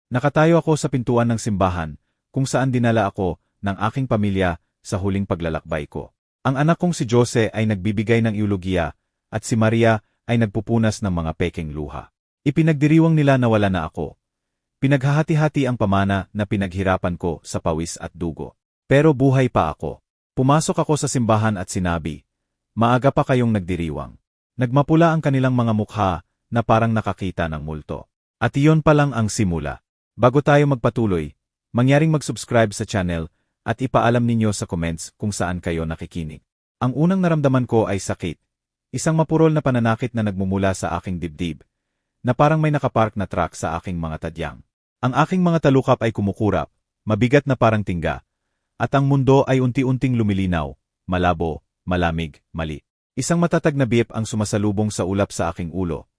Nakatayo ako sa pintuan ng simbahan, kung saan dinala ako ng aking pamilya sa huling paglalakbay ko. Ang anak kong si Jose ay nagbibigay ng eulogia, at si Maria ay nagpupunas ng mga pekeng luha. Ipinagdiriwang nila na wala na ako. Pinaghahati-hati ang pamana na pinaghirapan ko sa pawis at dugo. Pero buhay pa ako. Pumasok ako sa simbahan at sinabi, "Maaga pa kayong nagdiriwang." Nagmapula ang kanilang mga mukha na parang nakakita ng multo. At iyon pa lang ang simula. Bago tayo magpatuloy, mangyaring mag-subscribe sa channel at ipaalam ninyo sa comments kung saan kayo nakikinig. Ang unang naramdaman ko ay sakit. Isang mapurol na pananakit na nagmumula sa aking dibdib, na parang may nakapark na truck sa aking mga tadyang. Ang aking mga talukap ay kumukurap, mabigat na parang tingga, at ang mundo ay unti-unting lumilinaw, malabo, malamig, mali. Isang matatag na beep ang sumasalubong sa ulap sa aking ulo,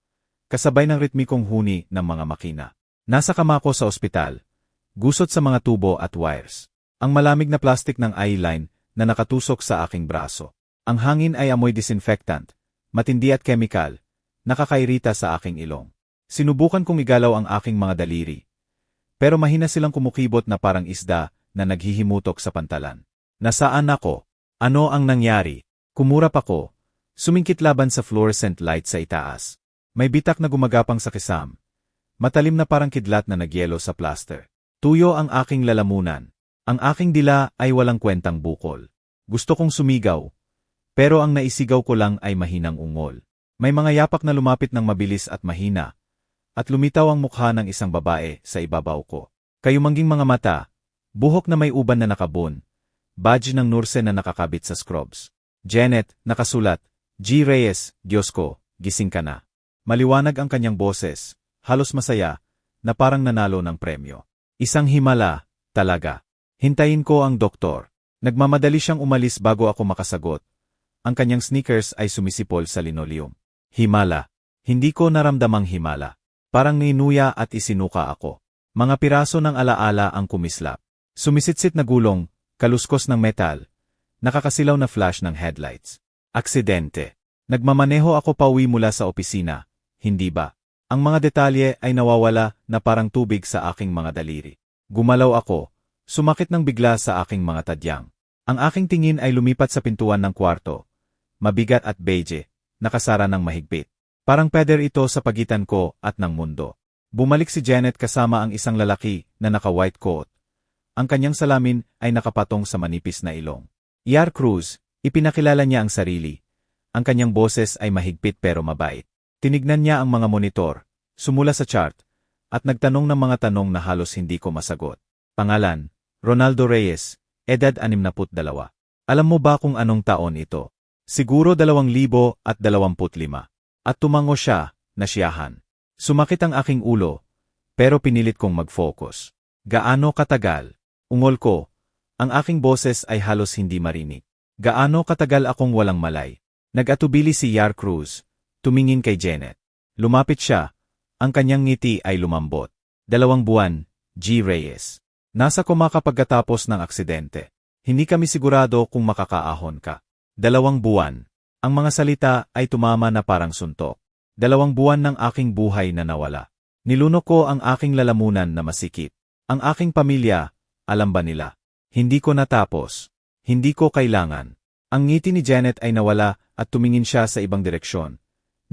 kasabay ng ritmikong huni ng mga makina. Nasa kama ko sa ospital, gusot sa mga tubo at wires. Ang malamig na plastik ng eye-line na nakatusok sa aking braso. Ang hangin ay amoy disinfectant, matindi at chemical, nakakairita sa aking ilong. Sinubukan kong igalaw ang aking mga daliri, pero mahina silang kumukibot na parang isda na naghihimutok sa pantalan. Nasaan ako? Ano ang nangyari? Kumurap ako. Sumingkit laban sa fluorescent light sa itaas. May bitak na gumagapang sa kisam. Matalim na parang kidlat na nagyelo sa plaster. Tuyo ang aking lalamunan. Ang aking dila ay walang kwentang bukol. Gusto kong sumigaw, pero ang naisigaw ko lang ay mahinang ungol. May mga yapak na lumapit ng mabilis at mahina, at lumitaw ang mukha ng isang babae sa ibabaw ko. Kayumangging mga mata, buhok na may uban na nakabon, badge ng nurse na nakakabit sa scrubs. Janet, nakasulat, G. Reyes, Diyos ko, gising ka na. Maliwanag ang kanyang boses, halos masaya, na parang nanalo ng premyo. Isang himala, talaga. Hintayin ko ang doktor. Nagmamadali siyang umalis bago ako makasagot. Ang kanyang sneakers ay sumisipol sa linoleum. Himala. Hindi ko naramdamang himala. Parang ninuya at isinuka ako. Mga piraso ng alaala ang kumislap. Sumisitsit na gulong, kaluskos ng metal, nakakasilaw na flash ng headlights. Aksidente. Nagmamaneho ako pauwi mula sa opisina, hindi ba? Ang mga detalye ay nawawala na parang tubig sa aking mga daliri. Gumalaw ako, sumakit ng bigla sa aking mga tadyang. Ang aking tingin ay lumipat sa pintuan ng kwarto. Mabigat at beige, nakasara ng mahigpit. Parang pader ito sa pagitan ko at ng mundo. Bumalik si Janet kasama ang isang lalaki na naka-white coat. Ang kanyang salamin ay nakapatong sa manipis na ilong. Yar Cruz, ipinakilala niya ang sarili. Ang kanyang boses ay mahigpit pero mabait. Tinignan niya ang mga monitor, sumula sa chart, at nagtanong ng mga tanong na halos hindi ko masagot. Pangalan, Ronaldo Reyes, edad 62. Alam mo ba kung anong taon ito? Siguro 2025. At tumango siya, nasiyahan. Sumakit ang aking ulo, pero pinilit kong mag-focus. Gaano katagal? Ungol ko. Ang aking boses ay halos hindi marinig. Gaano katagal akong walang malay? Nag-atubili si Yar Cruz, tumingin kay Janet. Lumapit siya, ang kanyang ngiti ay lumambot. 2 buwan, G. Reyes. Nasa koma ka pagkatapos ng aksidente. Hindi kami sigurado kung makakaahon ka. 2 buwan. Ang mga salita ay tumama na parang suntok. 2 buwan ng aking buhay na nawala. Nilunok ko ang aking lalamunan na masikip. Ang aking pamilya, alam ba nila? Hindi ko natapos. Hindi ko kailangan. Ang ngiti ni Janet ay nawala at tumingin siya sa ibang direksyon.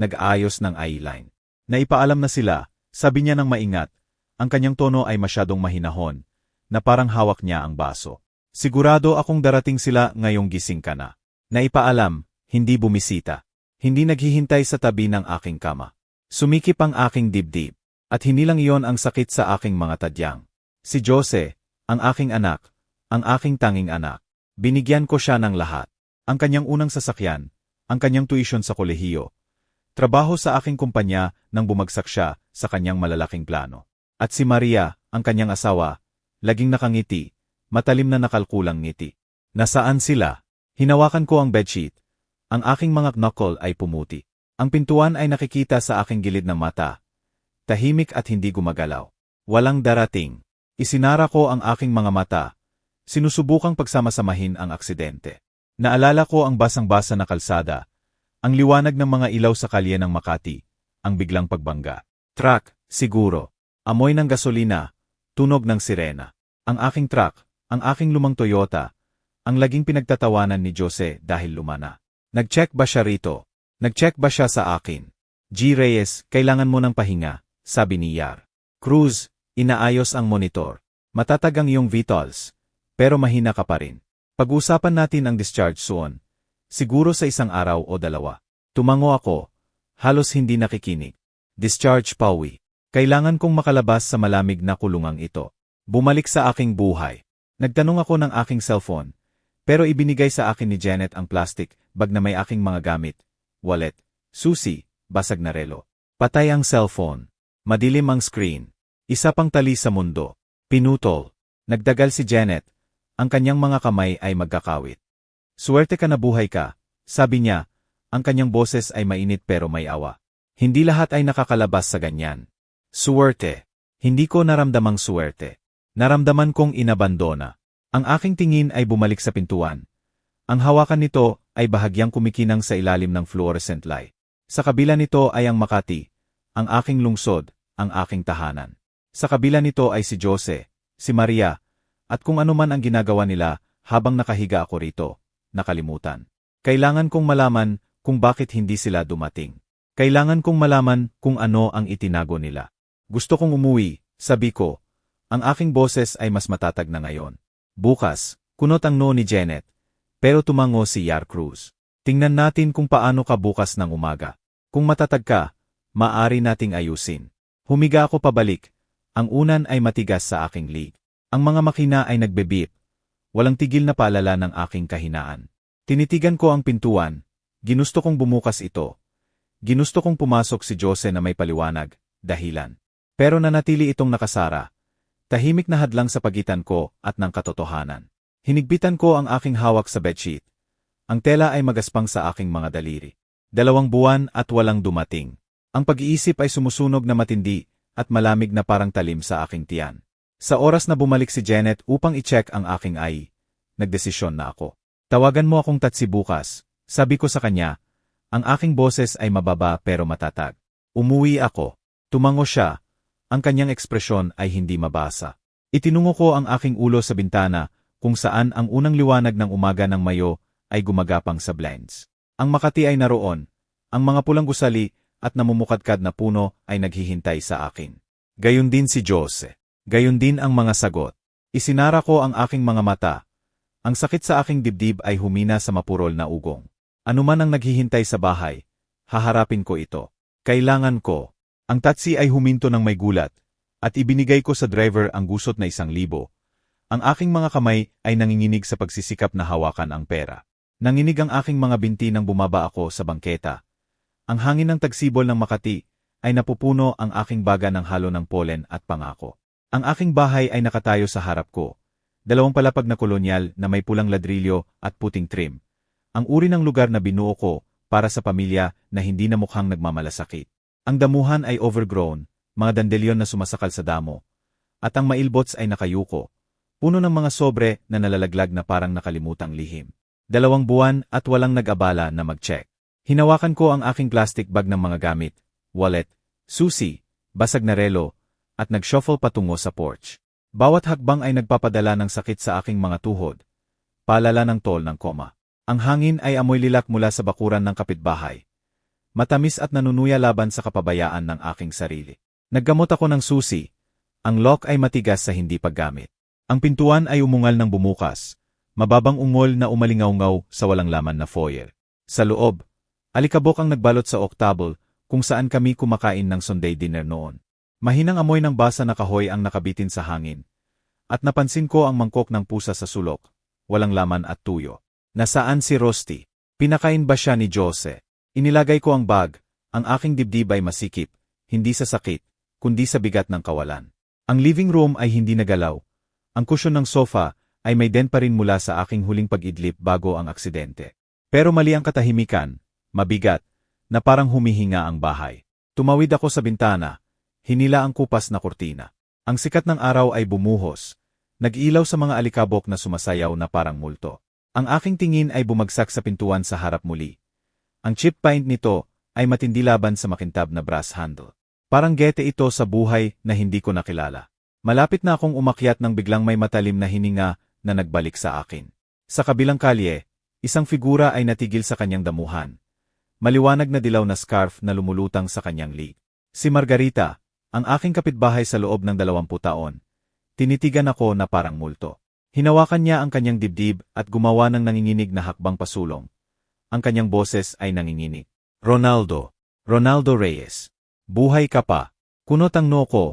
Nag-aayos ng eyeline. Naipaalam na sila, sabi niya ng maingat. Ang kanyang tono ay masyadong mahinahon, na parang hawak niya ang baso. Sigurado akong darating sila ngayong gising ka na. Naipaalam, hindi bumisita. Hindi naghihintay sa tabi ng aking kama. Sumikip ang aking dibdib. At hindi lang iyon ang sakit sa aking mga tadyang. Si Jose, ang aking anak, ang aking tanging anak. Binigyan ko siya ng lahat. Ang kanyang unang sasakyan, ang kanyang tuition sa kolehiyo. Trabaho sa aking kumpanya nang bumagsak siya sa kanyang malalaking plano. At si Maria, ang kanyang asawa, laging nakangiti, matalim na nakalkulang ngiti. Nasaan sila? Hinawakan ko ang bedsheet. Ang aking mga knuckle ay pumuti. Ang pintuan ay nakikita sa aking gilid ng mata. Tahimik at hindi gumagalaw. Walang darating. Isinara ko ang aking mga mata. Sinusubukang pagsamasamahin ang aksidente. Naalala ko ang basang-basa na kalsada, ang liwanag ng mga ilaw sa kalye ng Makati, ang biglang pagbangga. Truck, siguro. Amoy ng gasolina, tunog ng sirena. Ang aking truck, ang aking lumang Toyota, ang laging pinagtatawanan ni Jose dahil lumana. Nag-check ba siya rito? Nag-check ba siya sa akin? G. Reyes, kailangan mo ng pahinga, sabi ni Yar. Cruz, inaayos ang monitor. Matatag ang iyong vitals, pero mahina ka pa rin. Pag-uusapan natin ang discharge soon. Siguro sa isang araw o dalawa. Tumango ako, halos hindi nakikinig. Discharge Pauwi. Kailangan kong makalabas sa malamig na kulungang ito. Bumalik sa aking buhay. Nagtanong ako ng aking cellphone, pero ibinigay sa akin ni Janet ang plastic bag na may aking mga gamit. Wallet, susi, basag na relo. Patay ang cellphone. Madilim ang screen. Isa pang tali sa mundo. Pinutol. Nagdagal si Janet. Ang kanyang mga kamay ay magkakawit. Suwerte ka na buhay ka, sabi niya. Ang kanyang boses ay mainit pero may awa. Hindi lahat ay nakakalabas sa ganyan. Suwerte. Hindi ko naramdamang suwerte. Naramdaman kong inabandona. Ang aking tingin ay bumalik sa pintuan. Ang hawakan nito ay bahagyang kumikinang sa ilalim ng fluorescent light. Sa kabila nito ay ang Makati, ang aking lungsod, ang aking tahanan. Sa kabila nito ay si Jose, si Maria, at kung ano man ang ginagawa nila habang nakahiga ako rito, nakalimutan. Kailangan kong malaman kung bakit hindi sila dumating. Kailangan kong malaman kung ano ang itinago nila. Gusto kong umuwi, sabi ko. Ang aking boses ay mas matatag na ngayon. Bukas, kunot ang no ni Janet. Pero tumango si Yar Cruz. Tingnan natin kung paano ka bukas ng umaga. Kung matatag ka, maaari nating ayusin. Humiga ako pabalik. Ang unan ay matigas sa aking lig. Ang mga makina ay nagbe-beep. Walang tigil na paalala ng aking kahinaan. Tinitigan ko ang pintuan. Ginusto kong bumukas ito. Ginusto kong pumasok si Jose na may paliwanag, dahilan. Pero nanatili itong nakasara. Tahimik na hadlang sa pagitan ko at ng katotohanan. Hinigpitan ko ang aking hawak sa bedsheet. Ang tela ay magaspang sa aking mga daliri. 2 buwan at walang dumating. Ang pag-iisip ay sumusunog na matindi at malamig na parang talim sa aking tiyan. Sa oras na bumalik si Janet upang i-check ang aking eye, nagdesisyon na ako. Tawagan mo akong tatsi bukas, sabi ko sa kanya. Ang aking boses ay mababa pero matatag. Umuwi ako. Tumango siya. Ang kanyang ekspresyon ay hindi mabasa. Itinungo ko ang aking ulo sa bintana kung saan ang unang liwanag ng umaga ng Mayo ay gumagapang sa blinds. Ang Makati ay naroon. Ang mga pulang gusali at namumukadkad na puno ay naghihintay sa akin. Gayon din si Jose. Gayon din ang mga sagot. Isinara ko ang aking mga mata. Ang sakit sa aking dibdib ay humina sa mapurol na ugong. Ano man ang naghihintay sa bahay, haharapin ko ito. Kailangan ko. Ang taxi ay huminto ng may gulat, at ibinigay ko sa driver ang gusot na 1,000. Ang aking mga kamay ay nanginginig sa pagsisikap na hawakan ang pera. Nanginig ang aking mga binti nang bumaba ako sa bangketa. Ang hangin ng tagsibol ng Makati ay napupuno ang aking baga ng halo ng polen at pangako. Ang aking bahay ay nakatayo sa harap ko. 2 palapag na kolonyal na may pulang ladrilyo at puting trim. Ang uri ng lugar na binuo ko para sa pamilya na hindi na mukhang nagmamalasakit. Ang damuhan ay overgrown, mga dandelyon na sumasakal sa damo. At ang mailbots ay nakayuko. Puno ng mga sobre na nalalaglag na parang nakalimutang lihim. 2 buwan at walang nag-abala na mag-check. Hinawakan ko ang aking plastic bag ng mga gamit, wallet, susi, basag na relo, at nag-shuffle patungo sa porch. Bawat hakbang ay nagpapadala ng sakit sa aking mga tuhod. Paalala ng tol ng koma. Ang hangin ay amoy lilak mula sa bakuran ng kapitbahay. Matamis at nanunuya laban sa kapabayaan ng aking sarili. Naggamot ako ng susi. Ang lock ay matigas sa hindi paggamit. Ang pintuan ay umungal ng bumukas. Mababang ungol na umalingaw-ngaw sa walang laman na foyer. Sa loob, alikabok ang nagbalot sa octable kung saan kami kumakain ng Sunday dinner noon. Mahinang amoy ng basa na kahoy ang nakabitin sa hangin. At napansin ko ang mangkok ng pusa sa sulok. Walang laman at tuyo. Nasaan si Rusty? Pinakain ba siya ni Jose? Inilagay ko ang bag, ang aking dibdib ay masikip, hindi sa sakit, kundi sa bigat ng kawalan. Ang living room ay hindi nagalaw. Ang kusyon ng sofa ay may dent pa rin mula sa aking huling pag-idlip bago ang aksidente. Pero mali ang katahimikan, mabigat, na parang humihinga ang bahay. Tumawid ako sa bintana, hinila ang kupas na kurtina. Ang sikat ng araw ay bumuhos, nag-ilaw sa mga alikabok na sumasayaw na parang multo. Ang aking tingin ay bumagsak sa pintuan sa harap muli. Ang chip paint nito ay matindi laban sa makintab na brass handle. Parang gete ito sa buhay na hindi ko nakilala. Malapit na akong umakyat nang biglang may matalim na hininga na nagbalik sa akin. Sa kabilang kalye, isang figura ay natigil sa kanyang damuhan. Maliwanag na dilaw na scarf na lumulutang sa kanyang lig. Si Margarita, ang aking kapitbahay sa loob ng 20 taon. Tinitigan ako na parang multo. Hinawakan niya ang kanyang dibdib at gumawa ng nanginginig na hakbang pasulong. Ang kanyang boses ay nanginginig. Ronaldo. Ronaldo Reyes. Buhay ka pa. Kunot ang noo ko,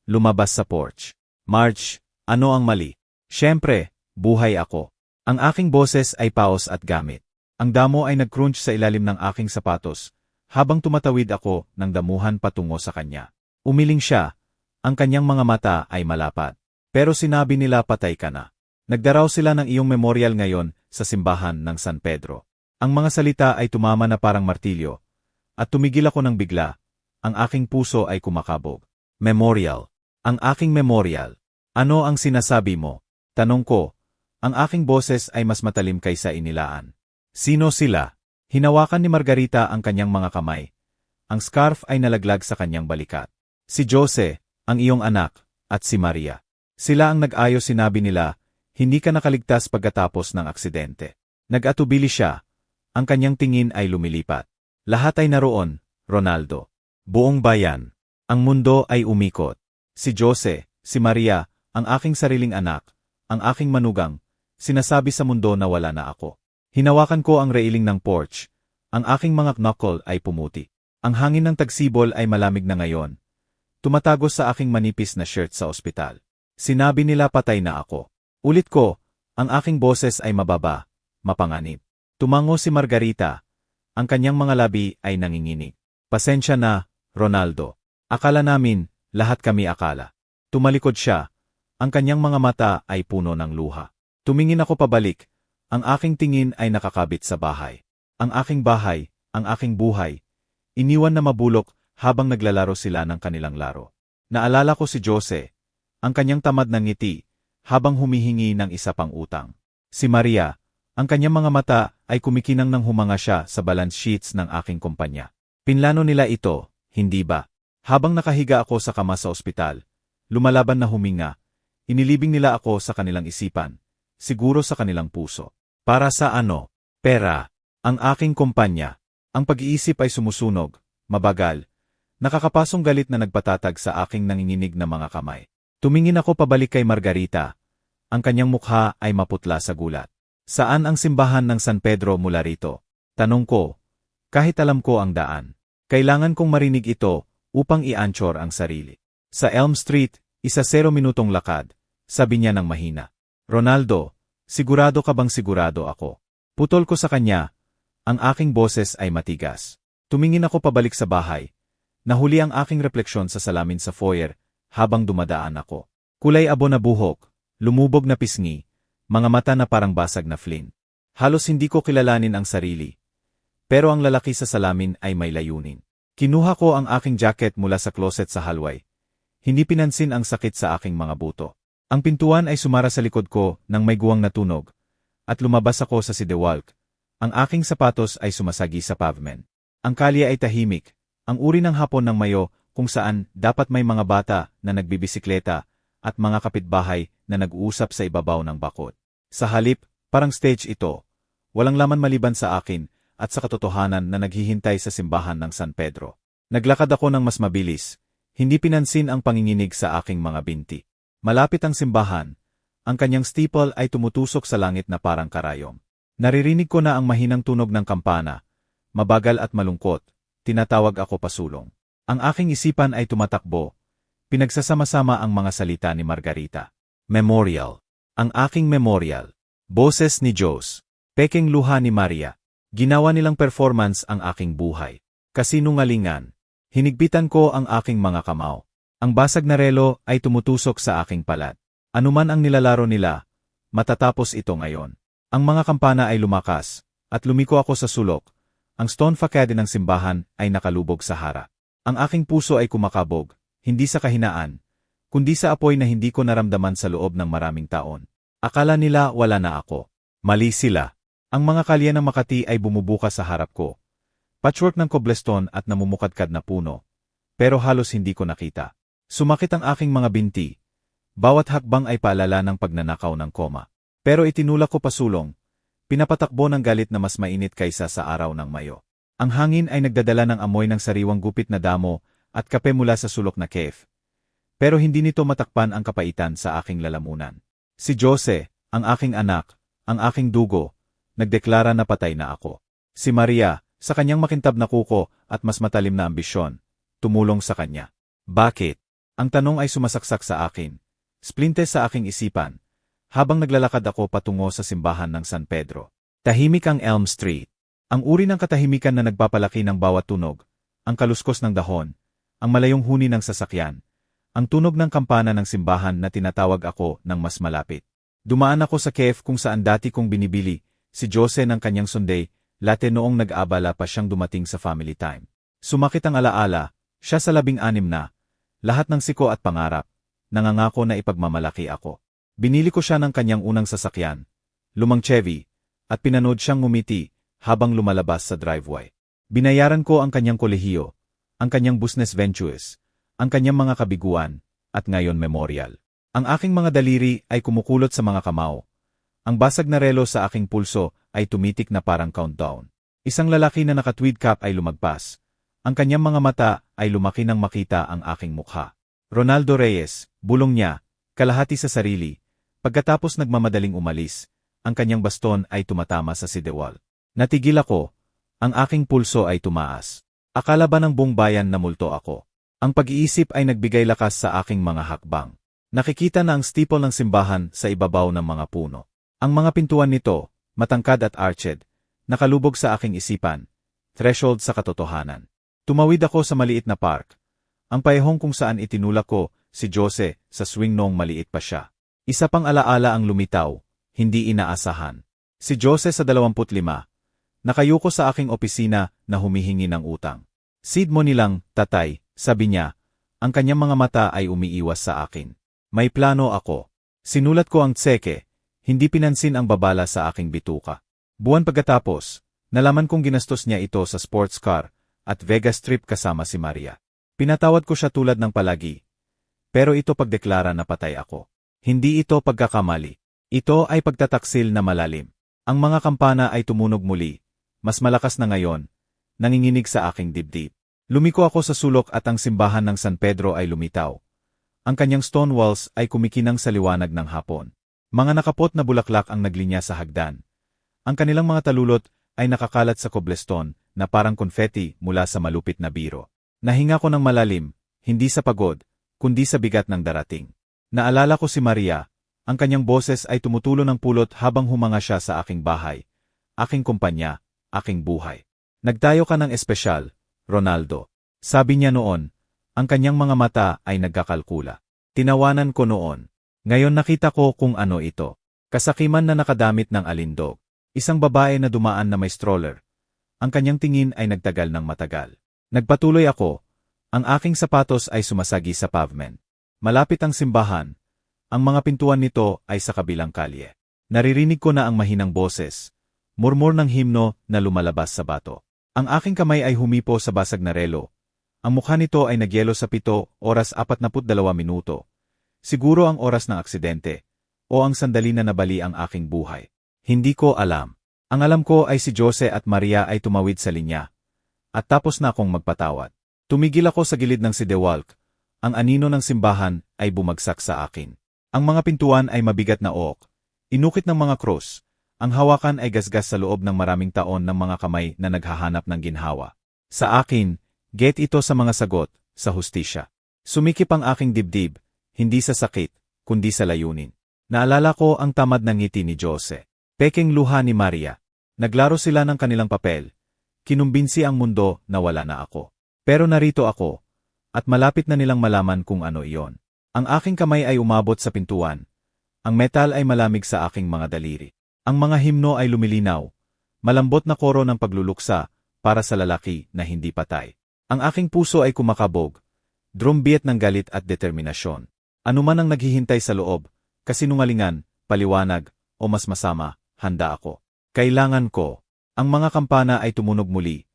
lumabas sa porch. Marge, ano ang mali? Siyempre, buhay ako. Ang aking boses ay paos at gamit. Ang damo ay nag-crunch sa ilalim ng aking sapatos, habang tumatawid ako ng damuhan patungo sa kanya. Umiling siya, ang kanyang mga mata ay malapat. Pero sinabi nila patay ka na. Nagdaraw sila ng iyong memorial ngayon sa simbahan ng San Pedro. Ang mga salita ay tumama na parang martilyo, at tumigil ako ng bigla. Ang aking puso ay kumakabog. Memorial. Ang aking memorial. Ano ang sinasabi mo? Tanong ko. Ang aking boses ay mas matalim kaysa inilaan. Sino sila? Hinawakan ni Margarita ang kanyang mga kamay. Ang scarf ay nalaglag sa kanyang balikat. Si Jose, ang iyong anak, at si Maria. Sila ang nag-ayos, sinabi nila, hindi ka nakaligtas pagkatapos ng aksidente. Nag-atubili siya. Ang kanyang tingin ay lumilipat. Lahat ay naroon, Ronaldo. Buong bayan. Ang mundo ay umikot. Si Jose, si Maria, ang aking sariling anak, ang aking manugang, sinasabi sa mundo na wala na ako. Hinawakan ko ang railing ng porch. Ang aking mga knuckle ay pumuti. Ang hangin ng tagsibol ay malamig na ngayon. Tumatagos sa aking manipis na shirt sa ospital. Sinabi nila patay na ako. Ulit ko, ang aking boses ay mababa, mapanganib. Tumango si Margarita. Ang kanyang mga labi ay nanginginig. Pasensya na, Ronaldo. Akala namin, lahat kami akala. Tumalikod siya. Ang kanyang mga mata ay puno ng luha. Tumingin ako pabalik. Ang aking tingin ay nakakabit sa bahay. Ang aking bahay, ang aking buhay. Iniwan na mabulok habang naglalaro sila ng kanilang laro. Naalala ko si Jose. Ang kanyang tamad ng ngiti, habang humihingi ng isa pang utang. Si Maria, ang kanyang mga mata ay kumikinang nang humanga siya sa balance sheets ng aking kumpanya. Pinlano nila ito, hindi ba? Habang nakahiga ako sa kama sa ospital, lumalaban na huminga, inilibing nila ako sa kanilang isipan, siguro sa kanilang puso. Para sa ano? Pera. Ang aking kumpanya. Ang pag-iisip ay sumusunog, mabagal. Nakakapasong galit na nagpatatag sa aking nanginginig na mga kamay. Tumingin ako pabalik kay Margarita. Ang kanyang mukha ay maputla sa gulat. Saan ang simbahan ng San Pedro mula rito? Tanong ko. Kahit alam ko ang daan. Kailangan kong marinig ito upang i-anchor ang sarili. Sa Elm Street, 0 minutong lakad, sabi niya ng mahina. Ronaldo, sigurado ka bang sigurado ako? Putol ko sa kanya. Ang aking boses ay matigas. Tumingin ako pabalik sa bahay. Nahuli ang aking refleksyon sa salamin sa foyer habang dumadaan ako. Kulay abo na buhok, lumubog na pisngi, mga mata na parang basag na flint. Halos hindi ko kilalanin ang sarili. Pero ang lalaki sa salamin ay may layunin. Kinuha ko ang aking jacket mula sa closet sa hallway. Hindi pinansin ang sakit sa aking mga buto. Ang pintuan ay sumara sa likod ko nang may guwang na tunog. At lumabas ako sa sidewalk. Ang aking sapatos ay sumasagi sa pavement. Ang kalye ay tahimik. Ang uri ng hapon ng Mayo kung saan dapat may mga bata na nagbibisikleta at mga kapitbahay na nag-uusap sa ibabaw ng bakod. Sa halip, parang stage ito. Walang laman maliban sa akin at sa katotohanan na naghihintay sa simbahan ng San Pedro. Naglakad ako ng mas mabilis. Hindi pinansin ang panginginig sa aking mga binti. Malapit ang simbahan. Ang kanyang steeple ay tumutusok sa langit na parang karayom. Naririnig ko na ang mahinang tunog ng kampana. Mabagal at malungkot. Tinatawag ako pasulong. Ang aking isipan ay tumatakbo. Pinagsasama-sama ang mga salita ni Margarita. Memorial. Ang aking memorial. Boses ni Jose. Peking luha ni Maria. Ginawa nilang performance ang aking buhay. Kasinungalingan. Hinigpitan ko ang aking mga kamao. Ang basag na relo ay tumutusok sa aking palat. Anuman ang nilalaro nila, matatapos ito ngayon. Ang mga kampana ay lumakas, at lumiko ako sa sulok. Ang stone facade ng simbahan ay nakalubog sa harap. Ang aking puso ay kumakabog, hindi sa kahinaan, kundi sa apoy na hindi ko naramdaman sa loob ng maraming taon. Akala nila wala na ako. Mali sila. Ang mga kalye ng Makati ay bumubukas sa harap ko. Patchwork ng cobblestone at namumukadkad na puno. Pero halos hindi ko nakita. Sumakit ang aking mga binti. Bawat hakbang ay paalala ng pagnanakaw ng koma. Pero itinulak ko pasulong, pinapatakbo ng galit na mas mainit kaysa sa araw ng Mayo. Ang hangin ay nagdadala ng amoy ng sariwang gupit na damo at kape mula sa sulok na cave. Pero hindi nito matakpan ang kapaitan sa aking lalamunan. Si Jose, ang aking anak, ang aking dugo, nagdeklara na patay na ako. Si Maria, sa kanyang makintab na kuko at mas matalim na ambisyon, tumulong sa kanya. Bakit? Ang tanong ay sumasaksak sa akin. Splinte sa aking isipan, habang naglalakad ako patungo sa simbahan ng San Pedro. Tahimik ang Elm Street. Ang uri ng katahimikan na nagpapalaki ng bawat tunog, ang kaluskos ng dahon, ang malayong huni ng sasakyan, ang tunog ng kampana ng simbahan na tinatawag ako ng mas malapit. Dumaan ako sa cafe kung saan dati kong binibili, si Jose ng kanyang sundae, latte noong nag-aabala pa siyang dumating sa family time. Sumakit ang alaala, siya sa 16 na, lahat ng siko at pangarap, nangangako na ipagmamalaki ako. Binili ko siya ng kanyang unang sasakyan, lumang Chevy, at pinanood siyang ngumiti habang lumalabas sa driveway. Binayaran ko ang kanyang kolehiyo, ang kanyang business ventures, ang kanyang mga kabiguan, at ngayon memorial. Ang aking mga daliri ay kumukulot sa mga kamao. Ang basag na relo sa aking pulso ay tumitik na parang countdown. Isang lalaki na naka-tweed cap ay lumagpas. Ang kanyang mga mata ay lumaki nang makita ang aking mukha. Ronaldo Reyes, bulong niya, kalahati sa sarili. Pagkatapos nagmamadaling umalis, ang kanyang baston ay tumatama sa sidewall. Natigil ako, ang aking pulso ay tumaas. Akala ba ng buong bayan na multo ako? Ang pag-iisip ay nagbigay lakas sa aking mga hakbang. Nakikita na ang steeple ng simbahan sa ibabaw ng mga puno. Ang mga pintuan nito, matangkad at arched, nakalubog sa aking isipan, threshold sa katotohanan. Tumawid ako sa maliit na park. Ang paehong kung saan itinulak ko si Jose sa swing noong maliit pa siya. Isa pang alaala ang lumitaw, hindi inaasahan. Si Jose sa 25, nakayuko sa aking opisina na humihingi ng utang. Seed mo nilang, tatay, sabi niya, ang kanyang mga mata ay umiiwas sa akin. May plano ako. Sinulat ko ang tseke, hindi pinansin ang babala sa aking bituka. Buwan pagkatapos, nalaman kong ginastos niya ito sa sports car at Vegas trip kasama si Maria. Pinatawad ko siya tulad ng palagi. Pero ito pagdeklara na patay ako. Hindi ito pagkakamali. Ito ay pagtataksil na malalim. Ang mga kampana ay tumunog muli. Mas malakas na ngayon. Nanginginig sa aking dibdib. Lumiko ako sa sulok at ang simbahan ng San Pedro ay lumitaw. Ang kanyang stone walls ay kumikinang sa liwanag ng hapon. Mga nakapot na bulaklak ang naglinya sa hagdan. Ang kanilang mga talulot ay nakakalat sa cobblestone na parang konfeti mula sa malupit na biro. Nahinga ko ng malalim, hindi sa pagod, kundi sa bigat ng darating. Naalala ko si Maria, ang kanyang boses ay tumutulo ng pulot habang humanga siya sa aking bahay, aking kumpanya, aking buhay. Nagtayo ka ng espesyal, Ronaldo. Sabi niya noon, ang kanyang mga mata ay nagkakalkula. Tinawanan ko noon. Ngayon nakita ko kung ano ito. Kasakiman na nakadamit ng alindog. Isang babae na dumaan na may stroller. Ang kanyang tingin ay nagtagal ng matagal. Nagpatuloy ako. Ang aking sapatos ay sumasagi sa pavement. Malapit ang simbahan. Ang mga pintuan nito ay sa kabilang kalye. Naririnig ko na ang mahinang boses. Murmur ng himno na lumalabas sa bato. Ang aking kamay ay humipo sa basag na relo. Ang mukha nito ay nagyelo sa 7:42 minuto. Siguro ang oras ng aksidente. O ang sandali na nabali ang aking buhay. Hindi ko alam. Ang alam ko ay si Jose at Maria ay tumawid sa linya. At tapos na akong magpatawad. Tumigil ako sa gilid ng sidewalk. Ang anino ng simbahan ay bumagsak sa akin. Ang mga pintuan ay mabigat na oak. Inukit ng mga krus. Ang hawakan ay gasgas sa loob ng maraming taon ng mga kamay na naghahanap ng ginhawa. Sa akin, get ito sa mga sagot, sa hustisya. Sumikip ang aking dibdib, hindi sa sakit, kundi sa layunin. Naalala ko ang tamad ng ngiti ni Jose. Peking luha ni Maria. Naglaro sila ng kanilang papel. Kinumbinsi ang mundo na wala na ako. Pero narito ako, at malapit na nilang malaman kung ano iyon. Ang aking kamay ay umabot sa pintuan. Ang metal ay malamig sa aking mga daliri. Ang mga himno ay lumilinaw. Malambot na koro ng pagluluksa para sa lalaki na hindi patay. Ang aking puso ay kumakabog. Drumbeat ng galit at determinasyon. Ano man ang naghihintay sa loob, kasinungalingan, paliwanag, o mas masama, handa ako. Kailangan ko. Ang mga kampana ay tumunog muli,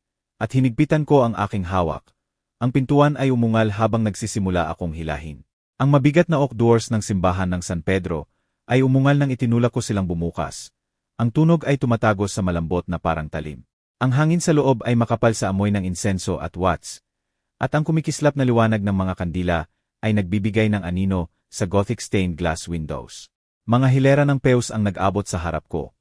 at hinigpitan ko ang aking hawak. Ang pintuan ay umungal habang nagsisimula akong hilahin. Ang mabigat na oak doors ng simbahan ng San Pedro ay umungal nang itinulak ko silang bumukas. Ang tunog ay tumatagos sa malambot na parang talim. Ang hangin sa loob ay makapal sa amoy ng insenso at wax, at ang kumikislap na liwanag ng mga kandila ay nagbibigay ng anino sa Gothic stained glass windows. Mga hilera ng pews ang nag-abot sa harap ko.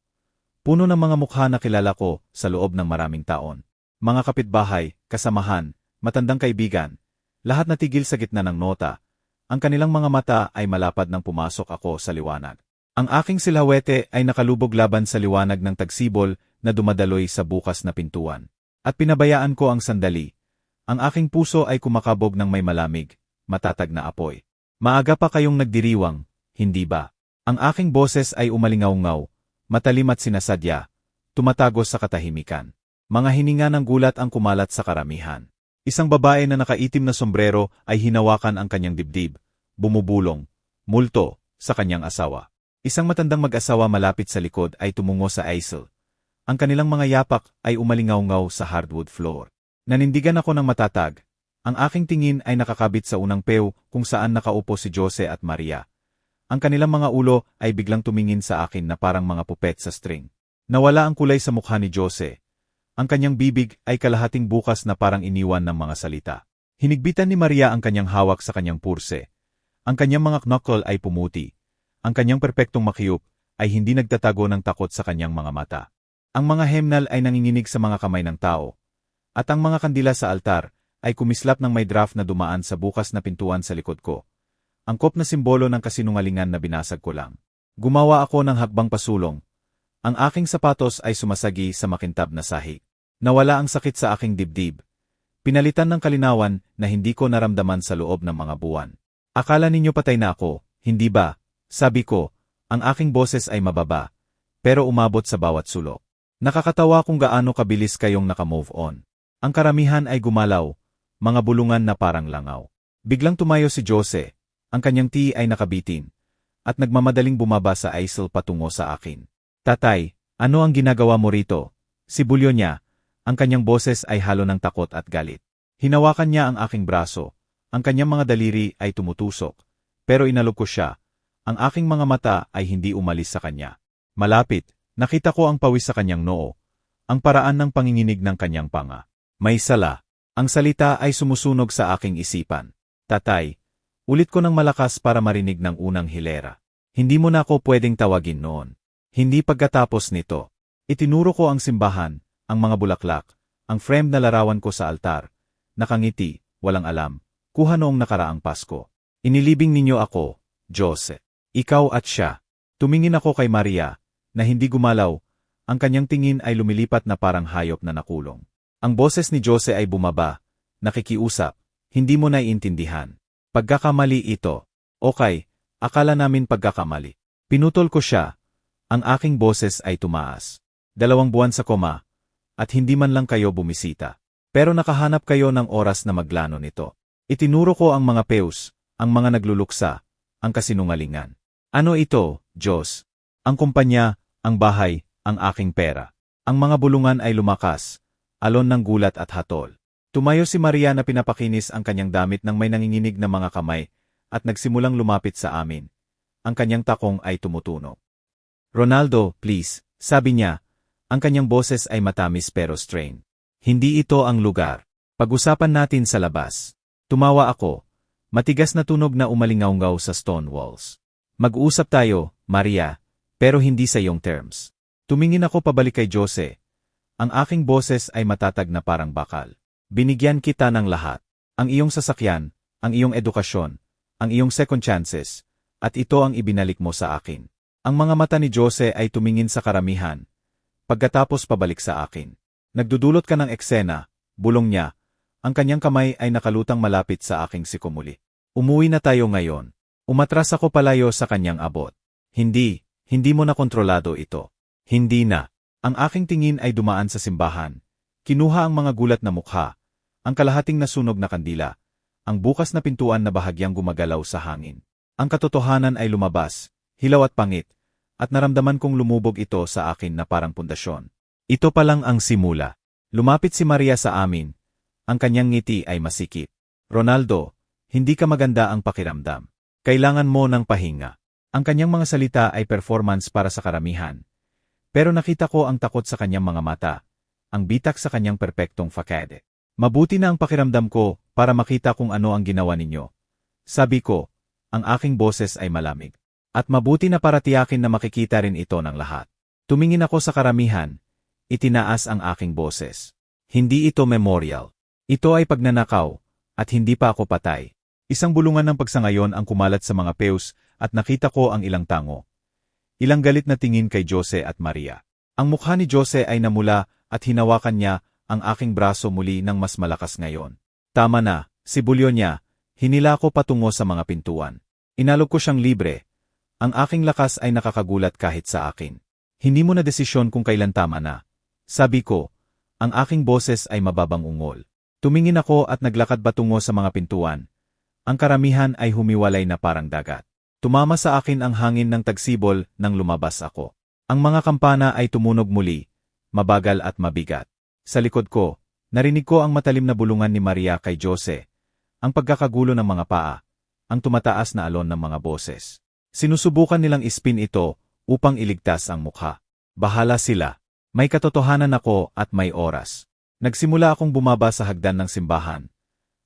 Puno ng mga mukha na kilala ko sa loob ng maraming taon. Mga kapitbahay, kasamahan, matandang kaibigan, lahat natigil sa gitna ng nota. Ang kanilang mga mata ay malapad nang pumasok ako sa liwanag. Ang aking silhawete ay nakalubog laban sa liwanag ng tagsibol na dumadaloy sa bukas na pintuan. At pinabayaan ko ang sandali. Ang aking puso ay kumakabog ng may malamig, matatag na apoy. Maaga pa kayong nagdiriwang, hindi ba? Ang aking boses ay umalingaw-ngaw, matalim at sinasadya, tumatagos sa katahimikan. Mga hininga ng gulat ang kumalat sa karamihan. Isang babae na nakaitim na sombrero ay hinawakan ang kanyang dibdib, bumubulong, multo, sa kanyang asawa. Isang matandang mag-asawa malapit sa likod ay tumungo sa easel. Ang kanilang mga yapak ay umalingaw-ngaw sa hardwood floor. Nanindigan ako ng matatag. Ang aking tingin ay nakakabit sa unang pew kung saan nakaupo si Jose at Maria. Ang kanilang mga ulo ay biglang tumingin sa akin na parang mga pupet sa string. Nawala ang kulay sa mukha ni Jose. Ang kanyang bibig ay kalahating bukas na parang iniwan ng mga salita. Hinigbitan ni Maria ang kanyang hawak sa kanyang purse. Ang kanyang mga knuckle ay pumuti. Ang kanyang perpektong makiyup ay hindi nagtatago ng takot sa kanyang mga mata. Ang mga hemnal ay nanginginig sa mga kamay ng tao. At ang mga kandila sa altar ay kumislap ng may draft na dumaan sa bukas na pintuan sa likod ko. Angkop na simbolo ng kasinungalingan na binasag ko lang. Gumawa ako ng hakbang pasulong. Ang aking sapatos ay sumasagi sa makintab na sahig. Nawala ang sakit sa aking dibdib. Pinalitan ng kalinawan na hindi ko naramdaman sa loob ng mga buwan. Akala ninyo patay na ako, hindi ba? Sabi ko, ang aking boses ay mababa, pero umabot sa bawat sulok. Nakakatawa kung gaano kabilis kayong nakamove on. Ang karamihan ay gumalaw, mga bulungan na parang langaw. Biglang tumayo si Jose, ang kanyang tea ay nakabitin, at nagmamadaling bumaba sa easel patungo sa akin. Tatay, ano ang ginagawa mo rito? Sibulyo niya, ang kanyang boses ay halo ng takot at galit. Hinawakan niya ang aking braso, ang kanyang mga daliri ay tumutusok, pero inalog ko siya. Ang aking mga mata ay hindi umalis sa kanya. Malapit, nakita ko ang pawis sa kanyang noo, ang paraan ng panginginig ng kanyang panga. May sala. Ang salita ay sumusunog sa aking isipan. Tatay, ulit ko ng malakas para marinig ng unang hilera. Hindi mo na ako pwedeng tawagin noon. Hindi pagkatapos nito. Itinuro ko ang simbahan, ang mga bulaklak, ang frame na larawan ko sa altar. Nakangiti, walang alam, kuha noong nakaraang Pasko. Inilibing ninyo ako, Jose. Ikaw at siya. Tumingin ako kay Maria, na hindi gumalaw, ang kanyang tingin ay lumilipat na parang hayop na nakulong. Ang boses ni Jose ay bumaba, nakikiusap, hindi mo naiintindihan. Pagkakamali ito. Okay, akala namin pagkakamali. Pinutol ko siya, ang aking boses ay tumaas. 2 buwan sa koma, at hindi man lang kayo bumisita. Pero nakahanap kayo ng oras na maglano nito. Itinuro ko ang mga pews, ang mga nagluluksa, ang kasinungalingan. Ano ito, Diyos? Ang kumpanya, ang bahay, ang aking pera. Ang mga bulungan ay lumakas, alon ng gulat at hatol. Tumayo si Maria na pinapakinis ang kanyang damit ng may nanginginig na mga kamay at nagsimulang lumapit sa amin. Ang kanyang takong ay tumutunog. Ronaldo, please, sabi niya. Ang kanyang boses ay matamis pero strained. Hindi ito ang lugar. Pag-usapan natin sa labas. Tumawa ako. Matigas na tunog na umalingaw-ngaw sa stone walls. Mag-uusap tayo, Maria, pero hindi sa iyong terms. Tumingin ako pabalik kay Jose. Ang aking boses ay matatag na parang bakal. Binigyan kita ng lahat. Ang iyong sasakyan, ang iyong edukasyon, ang iyong second chances, at ito ang ibinalik mo sa akin. Ang mga mata ni Jose ay tumingin sa karamihan. Pagkatapos pabalik sa akin. Nagdudulot ka ng eksena, bulong niya. Ang kanyang kamay ay nakalutang malapit sa aking sikumuli. Umuwi na tayo ngayon. Umatras ako palayo sa kanyang abot. Hindi mo na kontrolado ito. Hindi na. Ang aking tingin ay dumaan sa simbahan. Kinuha ang mga gulat na mukha, ang kalahating nasunog na kandila, ang bukas na pintuan na bahagyang gumagalaw sa hangin. Ang katotohanan ay lumabas, hilaw at pangit, at naramdaman kong lumubog ito sa akin na parang pundasyon. Ito pa lang ang simula. Lumapit si Maria sa amin. Ang kanyang ngiti ay masikip. Ronaldo, hindi ka maganda ang pakiramdam. Kailangan mo ng pahinga. Ang kanyang mga salita ay performance para sa karamihan. Pero nakita ko ang takot sa kanyang mga mata, ang bitak sa kanyang perpektong fakade. Mabuti na ang pakiramdam ko para makita kung ano ang ginawa ninyo. Sabi ko, ang aking boses ay malamig. At mabuti na para tiyakin na makikita rin ito ng lahat. Tumingin ako sa karamihan, itinaas ang aking boses. Hindi ito memorial. Ito ay pagnanakaw, at hindi pa ako patay. Isang bulungan ng pagsangayon ang kumalat sa mga pews at nakita ko ang ilang tango. Ilang galit na tingin kay Jose at Maria. Ang mukha ni Jose ay namula at hinawakan niya ang aking braso muli ng mas malakas ngayon. Tama na, sibulyo niya, hinila ko patungo sa mga pintuan. Inalok ko siyang libre. Ang aking lakas ay nakakagulat kahit sa akin. Hindi mo na desisyon kung kailan tama na. Sabi ko, ang aking boses ay mababang ungol. Tumingin ako at naglakad patungo sa mga pintuan. Ang karamihan ay humiwalay na parang dagat. Tumama sa akin ang hangin ng tagsibol nang lumabas ako. Ang mga kampana ay tumunog muli, mabagal at mabigat. Sa likod ko, narinig ko ang matalim na bulungan ni Maria kay Jose. Ang pagkakagulo ng mga paa, ang tumataas na alon ng mga boses. Sinusubukan nilang ispin ito upang iligtas ang mukha. Bahala sila. May katotohanan ako at may oras. Nagsimula akong bumaba sa hagdan ng simbahan.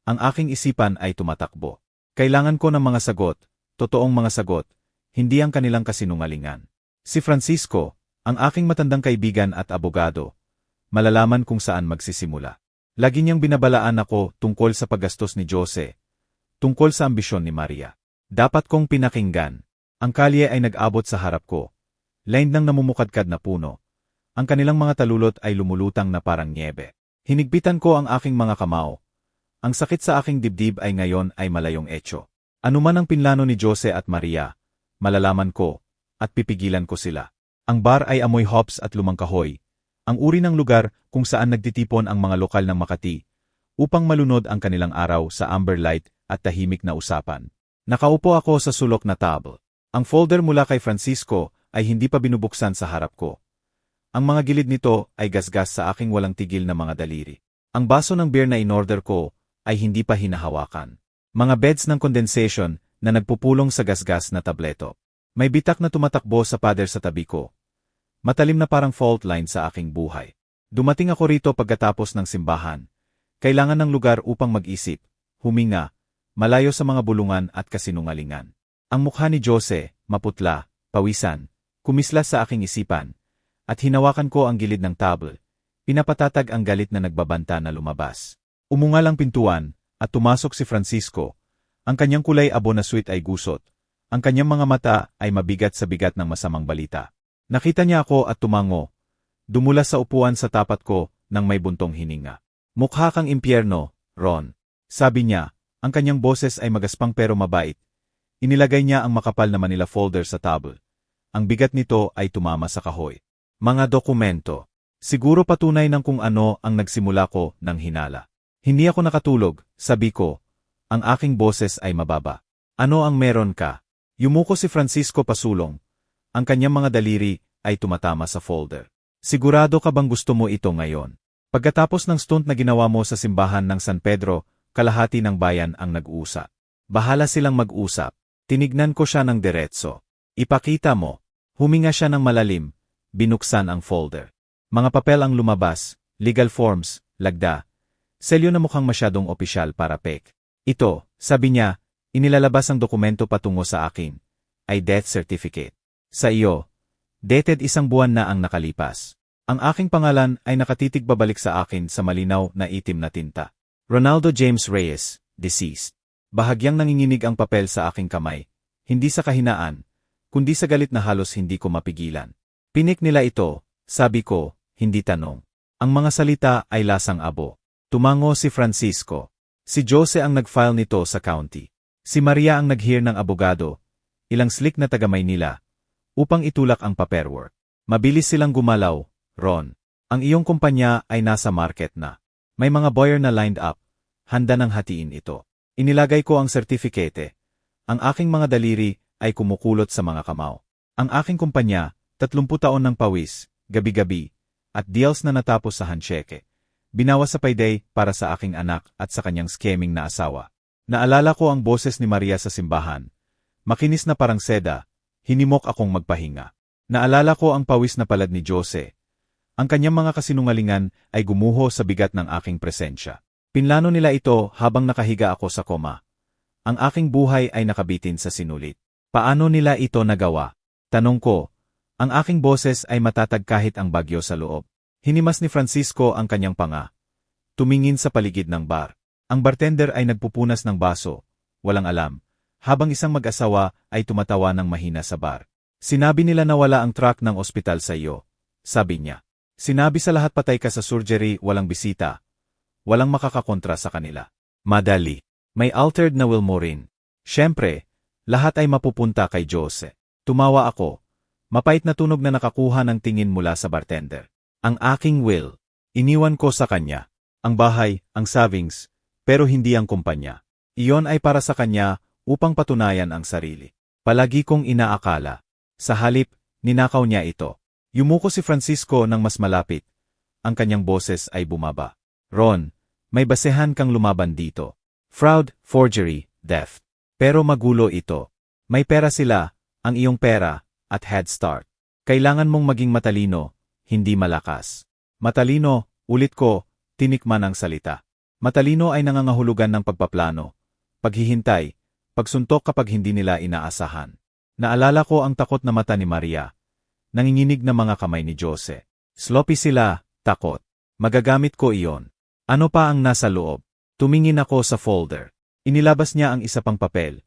Ang aking isipan ay tumatakbo. Kailangan ko ng mga sagot. Totoong mga sagot, hindi ang kanilang kasinungalingan. Si Francisco, ang aking matandang kaibigan at abogado, malalaman kung saan magsisimula. Lagi niyang binabalaan ako tungkol sa paggastos ni Jose, tungkol sa ambisyon ni Maria. Dapat kong pinakinggan. Ang kalye ay nag-abot sa harap ko. Lined ng namumukadkad na puno. Ang kanilang mga talulot ay lumulutang na parang niebe. Hinigpitan ko ang aking mga kamao. Ang sakit sa aking dibdib ay ngayon ay malayong etyo. Ano man ang pinlano ni Jose at Maria, malalaman ko, at pipigilan ko sila. Ang bar ay amoy hops at lumang kahoy, ang uri ng lugar kung saan nagtitipon ang mga lokal ng Makati, upang malunod ang kanilang araw sa amber light at tahimik na usapan. Nakaupo ako sa sulok na table. Ang folder mula kay Francisco ay hindi pa binubuksan sa harap ko. Ang mga gilid nito ay gasgas sa aking walang tigil na mga daliri. Ang baso ng beer na inorder ko ay hindi pa hinahawakan. Mga beds ng condensation na nagpupulong sa gasgas na tableto. May bitak na tumatakbo sa pader sa tabi ko. Matalim na parang fault line sa aking buhay. Dumating ako rito pagkatapos ng simbahan. Kailangan ng lugar upang mag-isip, huminga, malayo sa mga bulungan at kasinungalingan. Ang mukha ni Jose, maputla, pawisan, kumislas sa aking isipan, at hinawakan ko ang gilid ng table. Pinapatatag ang galit na nagbabanta na lumabas. Umungal ang pintuan, at tumasok si Francisco. Ang kanyang kulay abo na sweet ay gusot. Ang kanyang mga mata ay mabigat sa bigat ng masamang balita. Nakita niya ako at tumango. Dumulas sa upuan sa tapat ko nang may buntong hininga. Mukha kang impyerno, Ron. Sabi niya, ang kanyang boses ay magaspang pero mabait. Inilagay niya ang makapal na Manila folder sa table. Ang bigat nito ay tumama sa kahoy. Mga dokumento. Siguro patunay ng kung ano ang nagsimula ko ng hinala. Hindi ako nakatulog, sabi ko. Ang aking boses ay mababa. Ano ang meron ka? Yumuko si Francisco pasulong. Ang kanyang mga daliri ay tumatama sa folder. Sigurado ka bang gusto mo ito ngayon? Pagkatapos ng stunt na ginawa mo sa simbahan ng San Pedro, kalahati ng bayan ang nag-uusap. Bahala silang mag-usap. Tinignan ko siya ng diretso. Ipakita mo. Huminga siya ng malalim. Binuksan ang folder. Mga papel ang lumabas, legal forms, lagda. Selyo na mukhang masyadong opisyal para pek. Ito, sabi niya, inilalabas ang dokumento patungo sa akin. Ay death certificate. Sa iyo, dated 1 buwan na ang nakalipas. Ang aking pangalan ay nakatitig babalik sa akin sa malinaw na itim na tinta. Ronaldo James Reyes, deceased. Bahagyang nanginginig ang papel sa aking kamay. Hindi sa kahinaan, kundi sa galit na halos hindi ko mapigilan. Pinik nila ito, sabi ko, hindi tanong. Ang mga salita ay lasang abo. Tumango si Francisco. Si Jose ang nag-file nito sa county. Si Maria ang nag-hire ng abogado, ilang slick na taga-Maynila, upang itulak ang paperwork. Mabilis silang gumalaw, Ron. Ang iyong kumpanya ay nasa market na. May mga buyer na lined up, handa nang hatiin ito. Inilagay ko ang sertifikete. Ang aking mga daliri ay kumukulot sa mga kamao. Ang aking kumpanya, 30 taon ng pawis, gabi-gabi, at deals na natapos sa handshake. Binawas sa payday para sa aking anak at sa kanyang scamming na asawa. Naalala ko ang boses ni Maria sa simbahan. Makinis na parang seda, hinimok akong magpahinga. Naalala ko ang pawis na palad ni Jose. Ang kanyang mga kasinungalingan ay gumuho sa bigat ng aking presensya. Pinlano nila ito habang nakahiga ako sa koma. Ang aking buhay ay nakabitin sa sinulit. Paano nila ito nagawa? Tanong ko. Ang aking boses ay matatag kahit ang bagyo sa loob. Hinimas ni Francisco ang kanyang panga. Tumingin sa paligid ng bar. Ang bartender ay nagpupunas ng baso, walang alam, habang isang mag-asawa ay tumatawa ng mahina sa bar. Sinabi nila na wala ang truck ng ospital sa iyo, sabi niya. Sinabi sa lahat patay ka sa surgery, walang bisita. Walang makakakontra sa kanila. Madali. May altered na will mo rin. Siyempre, lahat ay mapupunta kay Jose. Tumawa ako. Mapait na tunog na nakakuha ng tingin mula sa bartender. Ang aking will. Iniwan ko sa kanya. Ang bahay, ang savings, pero hindi ang kumpanya. Iyon ay para sa kanya upang patunayan ang sarili. Palagi kong inaakala. Sa halip, ninakaw niya ito. Yumuko si Francisco ng mas malapit. Ang kanyang boses ay bumaba. Ron, may basehan kang lumaban dito. Fraud, forgery, theft. Pero magulo ito. May pera sila, ang iyong pera, at head start. Kailangan mong maging matalino, hindi malakas. Matalino, ulit ko, tinikman ang salita. Matalino ay nangangahulugan ng pagpaplano, paghihintay, pagsuntok kapag hindi nila inaasahan. Naalala ko ang takot na mata ni Maria. Nanginginig na mga kamay ni Jose. Sloppy sila, takot. Magagamit ko iyon. Ano pa ang nasa loob? Tumingin ako sa folder. Inilabas niya ang isa pang papel.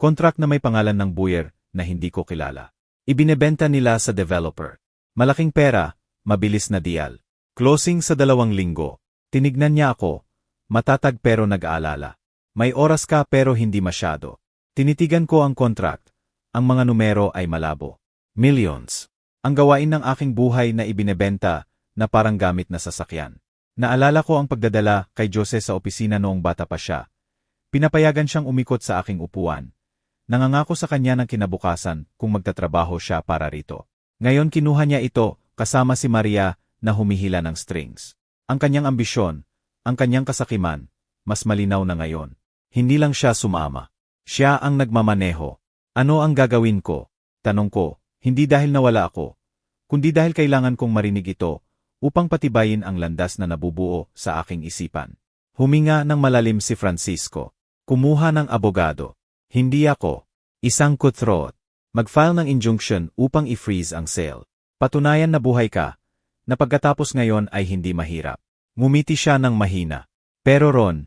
Contract na may pangalan ng buyer na hindi ko kilala. Ibinebenta nila sa developer. Malaking pera, mabilis na deal. Closing sa 2 linggo. Tinignan niya ako. Matatag pero nag-aalala. May oras ka pero hindi masyado. Tinitigan ko ang contract. Ang mga numero ay malabo. Millions. Ang gawain ng aking buhay na ibinebenta na parang gamit na sasakyan. Naalala ko ang pagdadala kay Jose sa opisina noong bata pa siya. Pinapayagan siyang umikot sa aking upuan. Nangangako sa kanya ng kinabukasan kung magtatrabaho siya para rito. Ngayon kinuha niya ito kasama si Maria na humihila ng strings. Ang kanyang ambisyon, ang kanyang kasakiman, mas malinaw na ngayon. Hindi lang siya sumama. Siya ang nagmamaneho. Ano ang gagawin ko? Tanong ko, hindi dahil nawala ako, kundi dahil kailangan kong marinig ito upang patibayin ang landas na nabubuo sa aking isipan. Huminga ng malalim si Francisco. Kumuha ng abogado. Hindi ako. Isang cutthroat. Mag-file ng injunction upang i-freeze ang sale. Patunayan na buhay ka, na pagkatapos ngayon ay hindi mahirap. Ngumiti siya ng mahina. Pero Ron,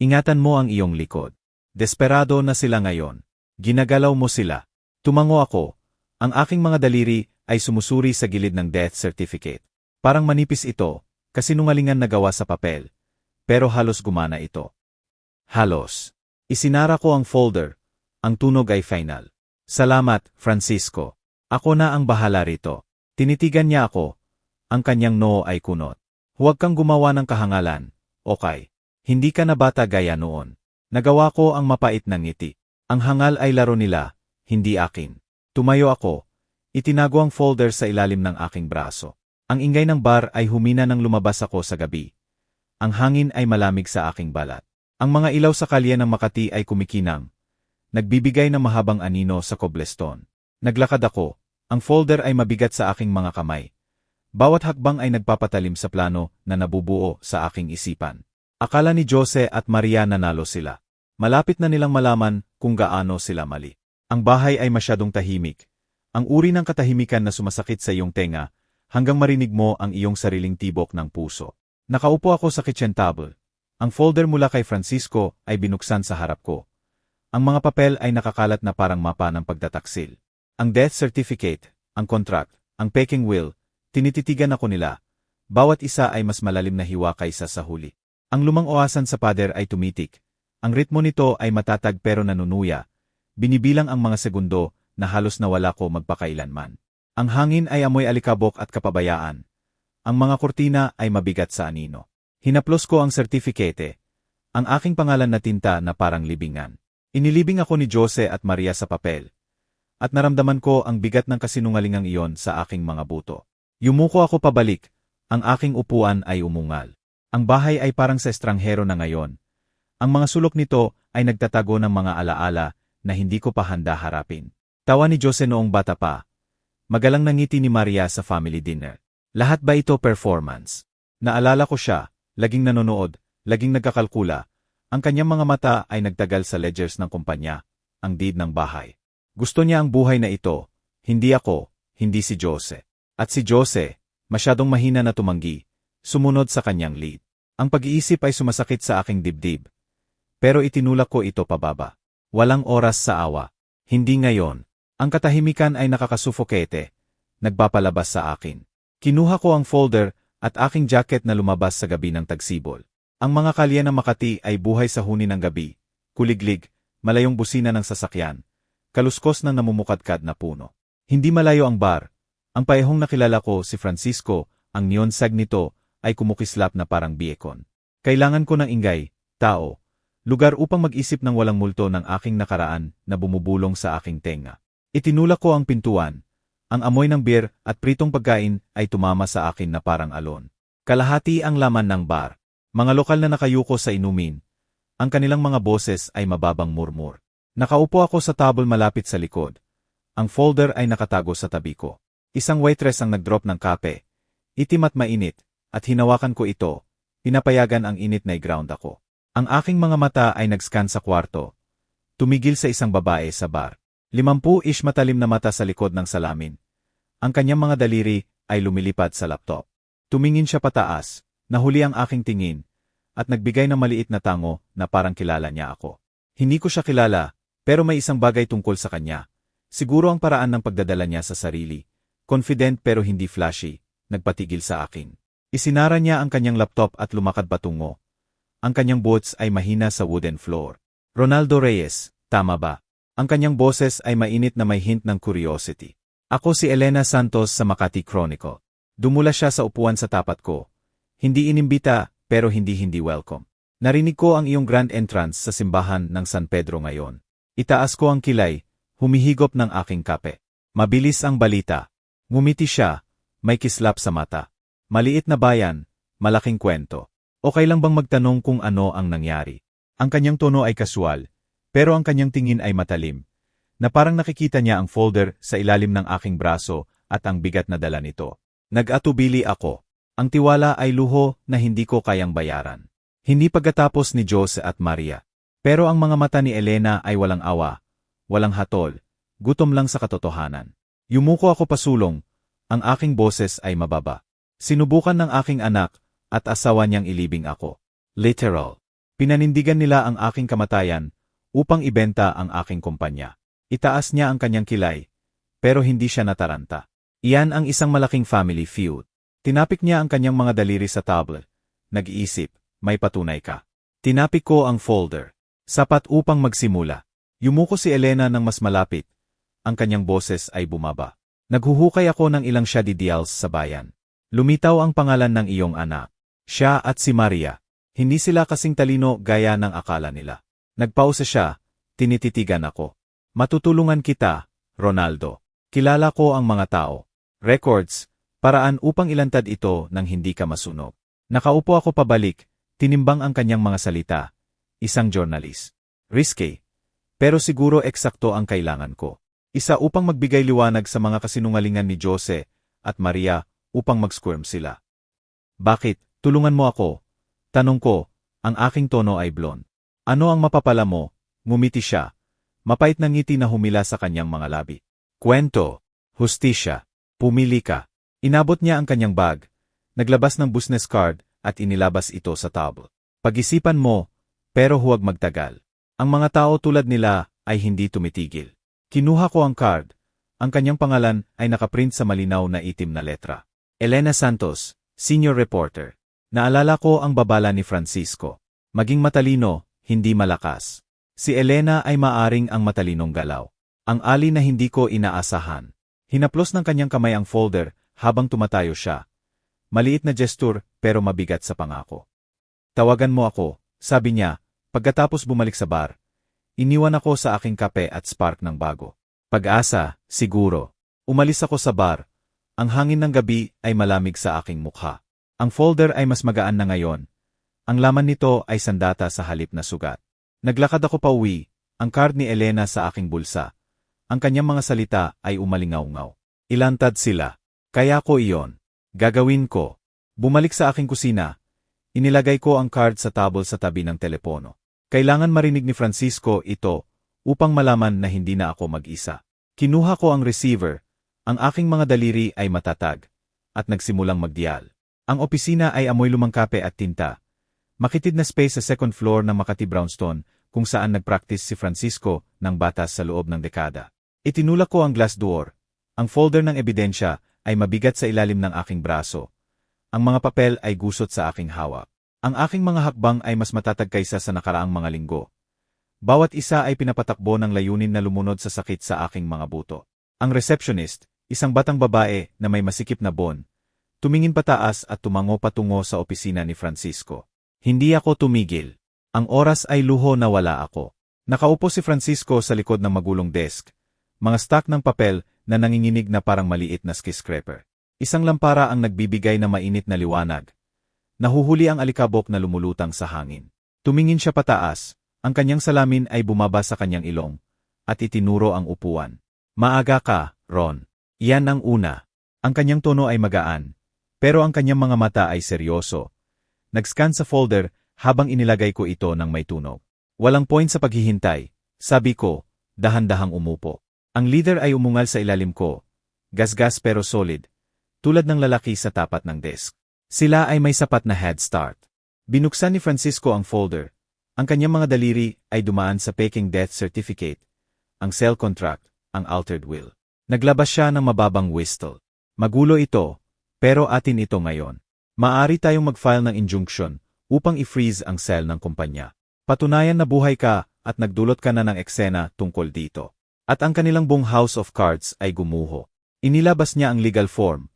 ingatan mo ang iyong likod. Desperado na sila ngayon. Ginagalaw mo sila. Tumango ako. Ang aking mga daliri ay sumusuri sa gilid ng death certificate. Parang manipis ito, kasinungalingan na gawa sa papel. Pero halos gumana ito. Halos. Isinara ko ang folder. Ang tunog ay final. Salamat, Francisco. Ako na ang bahala rito. Tinitigan niya ako. Ang kanyang noo ay kunot. Huwag kang gumawa ng kahangalan, okay? Hindi ka na bata gaya noon. Nagawa ko ang mapait na ngiti. Ang hangal ay laro nila, hindi akin. Tumayo ako. Itinago ang folder sa ilalim ng aking braso. Ang ingay ng bar ay humina nang lumabas ako sa gabi. Ang hangin ay malamig sa aking balat. Ang mga ilaw sa kalye ng Makati ay kumikinang. Nagbibigay ng mahabang anino sa cobblestone. Naglakad ako. Ang folder ay mabigat sa aking mga kamay. Bawat hakbang ay nagpapatalim sa plano na nabubuo sa aking isipan. Akala ni Jose at Maria nanalo sila. Malapit na nilang malaman kung gaano sila mali. Ang bahay ay masyadong tahimik. Ang uri ng katahimikan na sumasakit sa iyong tenga hanggang marinig mo ang iyong sariling tibok ng puso. Nakaupo ako sa kitchen table. Ang folder mula kay Francisco ay binuksan sa harap ko. Ang mga papel ay nakakalat na parang mapa ng pagtataksil. Ang death certificate, ang contract, ang peking will, tinititigan ako nila. Bawat isa ay mas malalim na hiwa kaysa sa huli. Ang lumang oasan sa pader ay tumitik. Ang ritmo nito ay matatag pero nanunuya. Binibilang ang mga segundo na halos nawala ko magpakailanman. Ang hangin ay amoy alikabok at kapabayaan. Ang mga kurtina ay mabigat sa anino. Hinaplos ko ang sertifikete. Ang aking pangalan na tinta na parang libingan. Inilibing ako ni Jose at Maria sa papel. At naramdaman ko ang bigat ng kasinungalingang iyon sa aking mga buto. Yumuko ako pabalik. Ang aking upuan ay umungal. Ang bahay ay parang sa estranghero na ngayon. Ang mga sulok nito ay nagtatago ng mga alaala na hindi ko pa handa harapin. Tawa ni Jose noong bata pa. Magalang nangiti ni Maria sa family dinner. Lahat ba ito performance? Naalala ko siya, laging nanonood, laging nagkakalkula. Ang kanyang mga mata ay nagtagal sa ledgers ng kumpanya, ang deed ng bahay. Gusto niya ang buhay na ito, hindi ako, hindi si Jose. At si Jose, masyadong mahina na tumanggi, sumunod sa kanyang lead. Ang pag-iisip ay sumasakit sa aking dibdib. Pero itinulak ko ito pababa. Walang oras sa awa. Hindi ngayon. Ang katahimikan ay nakakasufokete. Nagpapalabas sa akin. Kinuha ko ang folder at aking jacket na lumabas sa gabi ng tagsibol. Ang mga kalye ng Makati ay buhay sa huni ng gabi. Kuliglig, malayong busina ng sasakyan. Kaluskos ng namumukadkad na puno. Hindi malayo ang bar. Ang paehong nakilala ko si Francisco, ang neon sag nito, ay kumukislap na parang beacon. Kailangan ko ng ingay, tao. Lugar upang mag-isip ng walang multo ng aking nakaraan na bumubulong sa aking tenga. Itinulak ko ang pintuan. Ang amoy ng beer at pritong pagkain ay tumama sa akin na parang alon. Kalahati ang laman ng bar. Mga lokal na nakayuko sa inumin. Ang kanilang mga boses ay mababang murmur. Nakaupo ako sa table malapit sa likod. Ang folder ay nakatago sa tabi ko. Isang waitress ang nag-drop ng kape. Itim at mainit, at hinawakan ko ito. Pinapayagan ang init na i-ground ako. Ang aking mga mata ay nag-scan sa kwarto. Tumigil sa isang babae sa bar. 50-ish matalim na mata sa likod ng salamin. Ang kanyang mga daliri ay lumilipad sa laptop. Tumingin siya pataas, nahuli ang aking tingin, at nagbigay ng maliit na tango na parang kilala niya ako. Hindi ko siya kilala, pero may isang bagay tungkol sa kanya. Siguro ang paraan ng pagdadala niya sa sarili. Confident pero hindi flashy, nagpatigil sa akin. Isinara niya ang kanyang laptop at lumakad patungo. Ang kanyang boots ay mahina sa wooden floor. Ronaldo Reyes, tama ba? Ang kanyang boses ay mainit na may hint ng curiosity. Ako si Elena Santos sa Makati Chronicle. Dumula siya sa upuan sa tapat ko. Hindi inimbita, pero hindi welcome. Narinig ko ang iyong grand entrance sa simbahan ng San Pedro ngayon. Itaas ko ang kilay, humihigop ng aking kape. Mabilis ang balita. Ngumiti siya, may kislap sa mata. Maliit na bayan, malaking kwento. Okay lang bang magtanong kung ano ang nangyari? Ang kanyang tono ay kasual, pero ang kanyang tingin ay matalim, na parang nakikita niya ang folder sa ilalim ng aking braso at ang bigat na dala nito. Nag-atubili ako. Ang tiwala ay luho na hindi ko kayang bayaran. Hindi pagkatapos ni Jose at Maria. Pero ang mga mata ni Elena ay walang awa, walang hatol, gutom lang sa katotohanan. Yumuko ako pasulong, ang aking boses ay mababa. Sinubukan ng aking anak, at asawa niyang ilibing ako. Literal. Pinanindigan nila ang aking kamatayan upang ibenta ang aking kumpanya. Itaas niya ang kanyang kilay, pero hindi siya nataranta. Iyan ang isang malaking family feud. Tinapik niya ang kanyang mga daliri sa tablet. Nag-iisip, may patunay ka. Tinapik ko ang folder. Sapat upang magsimula. Yumuko si Elena ng mas malapit. Ang kanyang boses ay bumaba. Naghuhukay ako ng ilang shadidials sa bayan. Lumitaw ang pangalan ng iyong anak. Siya at si Maria. Hindi sila kasing talino gaya ng akala nila. Nagpausa siya, tinititigan ako. Matutulungan kita, Ronaldo. Kilala ko ang mga tao. Records, paraan upang ilantad ito nang hindi ka masunog. Nakaupo ako pabalik, tinimbang ang kanyang mga salita. Isang journalist. Risky. Pero siguro eksakto ang kailangan ko. Isa upang magbigay liwanag sa mga kasinungalingan ni Jose at Maria upang mag-squirm sila. Bakit? Tulungan mo ako. Tanong ko, ang aking tono ay blonde. Ano ang mapapala mo? Ngumiti siya. Mapait na ngiti na humila sa kanyang mga labi. Kwento. Hustisya. Pumili ka. Inabot niya ang kanyang bag. Naglabas ng business card at inilabas ito sa table. Pag-isipan mo, pero huwag magtagal. Ang mga tao tulad nila ay hindi tumitigil. Kinuha ko ang card. Ang kanyang pangalan ay nakaprint sa malinaw na itim na letra. Elena Santos, Senior Reporter. Naalala ko ang babala ni Francisco. Maging matalino, hindi malakas. Si Elena ay maaring ang matalinong galaw. Ang ali na hindi ko inaasahan. Hinaplos ng kanyang kamay ang folder habang tumatayo siya. Maliit na gesture pero mabigat sa pangako. Tawagan mo ako, sabi niya, pagkatapos bumalik sa bar. Iniwan ako sa aking kape at spark ng bago. Pag-asa, siguro. Umalis ako sa bar. Ang hangin ng gabi ay malamig sa aking mukha. Ang folder ay mas magaan na ngayon. Ang laman nito ay sandata sa halip na sugat. Naglakad ako pauwi, ang card ni Elena sa aking bulsa. Ang kanyang mga salita ay umalingaw-ngaw. Ilantad sila. Kaya ko iyon. Gagawin ko. Bumalik sa aking kusina. Inilagay ko ang card sa table sa tabi ng telepono. Kailangan marinig ni Francisco ito upang malaman na hindi na ako mag-isa. Kinuha ko ang receiver. Ang aking mga daliri ay matatag. At nagsimulang magdial. Ang opisina ay amoy lumang kape at tinta. Makitid na space sa second floor ng Makati Brownstone kung saan nagpractice si Francisco ng batas sa loob ng dekada. Itinulak ko ang glass door. Ang folder ng ebidensya ay mabigat sa ilalim ng aking braso. Ang mga papel ay gusot sa aking hawak. Ang aking mga hakbang ay mas matatag kaysa sa nakaraang mga linggo. Bawat isa ay pinapatakbo ng layunin na lumunod sa sakit sa aking mga buto. Ang receptionist, isang batang babae na may masikip na bon, tumingin pataas at tumango patungo sa opisina ni Francisco. Hindi ako tumigil. Ang oras ay luho na wala ako. Nakaupo si Francisco sa likod ng magulong desk. Mga stack ng papel na nanginginig na parang maliit na skyscraper. Isang lampara ang nagbibigay na mainit na liwanag. Nahuhuli ang alikabok na lumulutang sa hangin. Tumingin siya pataas. Ang kanyang salamin ay bumaba sa kanyang ilong. At itinuro ang upuan. Maaga ka, Ron. Iyan ang una. Ang kanyang tono ay magaan. Pero ang kanyang mga mata ay seryoso. Nag-scan sa folder habang inilagay ko ito ng may tunog. Walang point sa paghihintay. Sabi ko, dahan-dahang umupo. Ang leader ay umungal sa ilalim ko. Gasgas pero solid. Tulad ng lalaki sa tapat ng desk. Sila ay may sapat na head start. Binuksan ni Francisco ang folder. Ang kanyang mga daliri ay dumaan sa peking death certificate, ang sale contract, ang altered will. Naglabas siya ng mababang whistle. Magulo ito, pero atin ito ngayon. Maaari tayong mag-file ng injunction upang i-freeze ang sale ng kumpanya. Patunayan na buhay ka at nagdulot ka na ng eksena tungkol dito. At ang kanilang buong House of Cards ay gumuho. Inilabas niya ang legal form.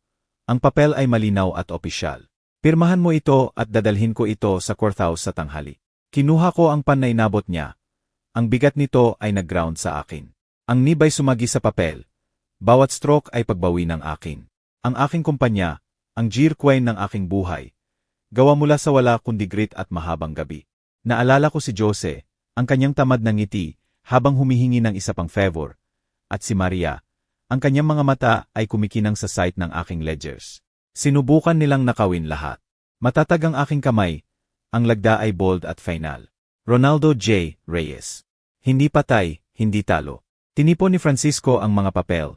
Ang papel ay malinaw at opisyal. Pirmahan mo ito at dadalhin ko ito sa courthouse sa tanghali. Kinuha ko ang pan na inabot niya. Ang bigat nito ay nag-ground sa akin. Ang nib ay sumagi sa papel. Bawat stroke ay pagbawi ng akin. Ang aking kumpanya, ang Jirquain ng aking buhay. Gawa mula sa wala kundi grit at mahabang gabi. Naalala ko si Jose, ang kanyang tamad na ngiti, habang humihingi ng isa pang favor. At si Maria, ang kanyang mga mata ay kumikinang sa sight ng aking ledgers. Sinubukan nilang nakawin lahat. Matatag ang aking kamay. Ang lagda ay bold at final. Ronaldo J. Reyes. Hindi patay, hindi talo. Tinipon ni Francisco ang mga papel.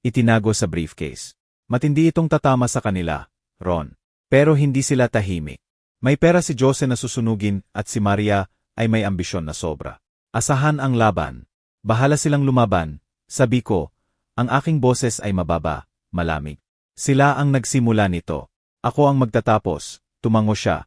Itinago sa briefcase. Matindi itong tatama sa kanila, Ron. Pero hindi sila tahimik. May pera si Jose na susunugin at si Maria ay may ambisyon na sobra. Asahan ang laban. Bahala silang lumaban. Sabi ko, ang aking boses ay mababa, malamig. Sila ang nagsimula nito. Ako ang magtatapos. Tumango siya.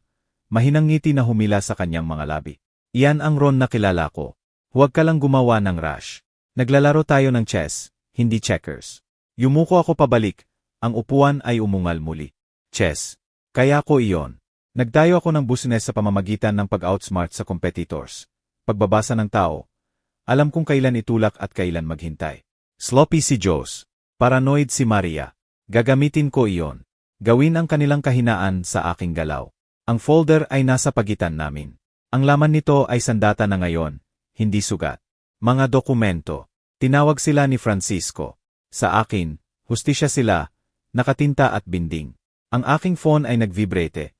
Mahinang ngiti na humila sa kanyang mga labi. Iyan ang Ron na kilala ko. Huwag ka lang gumawa ng rush. Naglalaro tayo ng chess, hindi checkers. Yumuko ako pabalik. Ang upuan ay umungal muli. Chess. Kaya ko iyon. Nagtayo ako ng business sa pamamagitan ng pag-outsmart sa competitors. Pagbabasa ng tao. Alam kung kailan itulak at kailan maghintay. Sloppy si Jose. Paranoid si Maria. Gagamitin ko iyon. Gawin ang kanilang kahinaan sa aking galaw. Ang folder ay nasa pagitan namin. Ang laman nito ay sandata na ngayon, hindi sugat. Mga dokumento. Tinawag sila ni Francisco. Sa akin, hustisya sila, nakatinta at binding. Ang aking phone ay nagvibrate.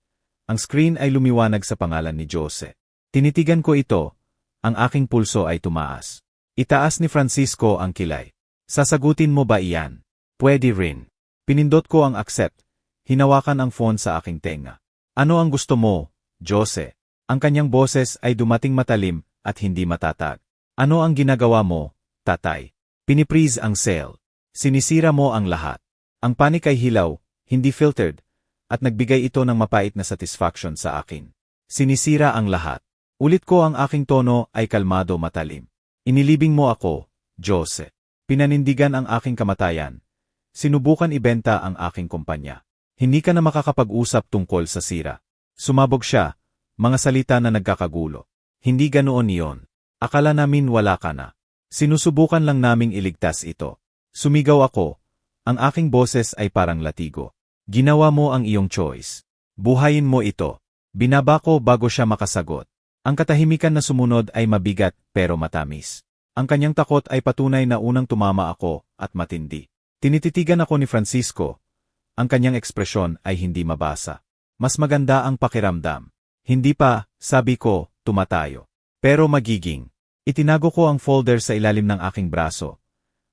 Ang screen ay lumiwanag sa pangalan ni Jose. Tinitigan ko ito. Ang aking pulso ay tumaas. Itaas ni Francisco ang kilay. Sasagutin mo ba iyan? Pwede rin. Pinindot ko ang accept. Hinawakan ang phone sa aking tenga. Ano ang gusto mo, Jose? Ang kanyang boses ay dumating matalim at hindi matatag. Ano ang ginagawa mo, tatay? Piniprease ang sale. Sinisira mo ang lahat. Ang panik ay hilaw, hindi filtered, at nagbigay ito ng mapait na satisfaction sa akin. Sinisira ang lahat. Ulit ko ang aking tono ay kalmado matalim. Inilibing mo ako, Jose. Pinanindigan ang aking kamatayan. Sinubukan ibenta ang aking kumpanya. Hindi ka na makakapag-usap tungkol sa sira. Sumabog siya, mga salita na nagkakagulo. Hindi ganoon iyon. Akala namin wala ka na. Sinusubukan lang naming iligtas ito. Sumigaw ako. Ang aking boses ay parang latigo. Ginawa mo ang iyong choice. Buhayin mo ito. Binaba ko bago siya makasagot. Ang katahimikan na sumunod ay mabigat pero matamis. Ang kanyang takot ay patunay na unang tumama ako at matindi. Tinititigan ako ni Francisco. Ang kanyang ekspresyon ay hindi mabasa. Mas maganda ang pakiramdam. Hindi pa, sabi ko, tumatayo. Pero magiging. Itinago ko ang folder sa ilalim ng aking braso.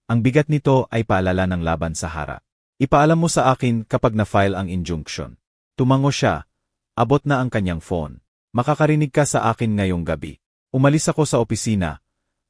Ang bigat nito ay paalala ng laban sa harap. Ipaalam mo sa akin kapag na-file ang injunction. Tumango siya. Abot na ang kanyang phone. Makakarinig ka sa akin ngayong gabi. Umalis ako sa opisina.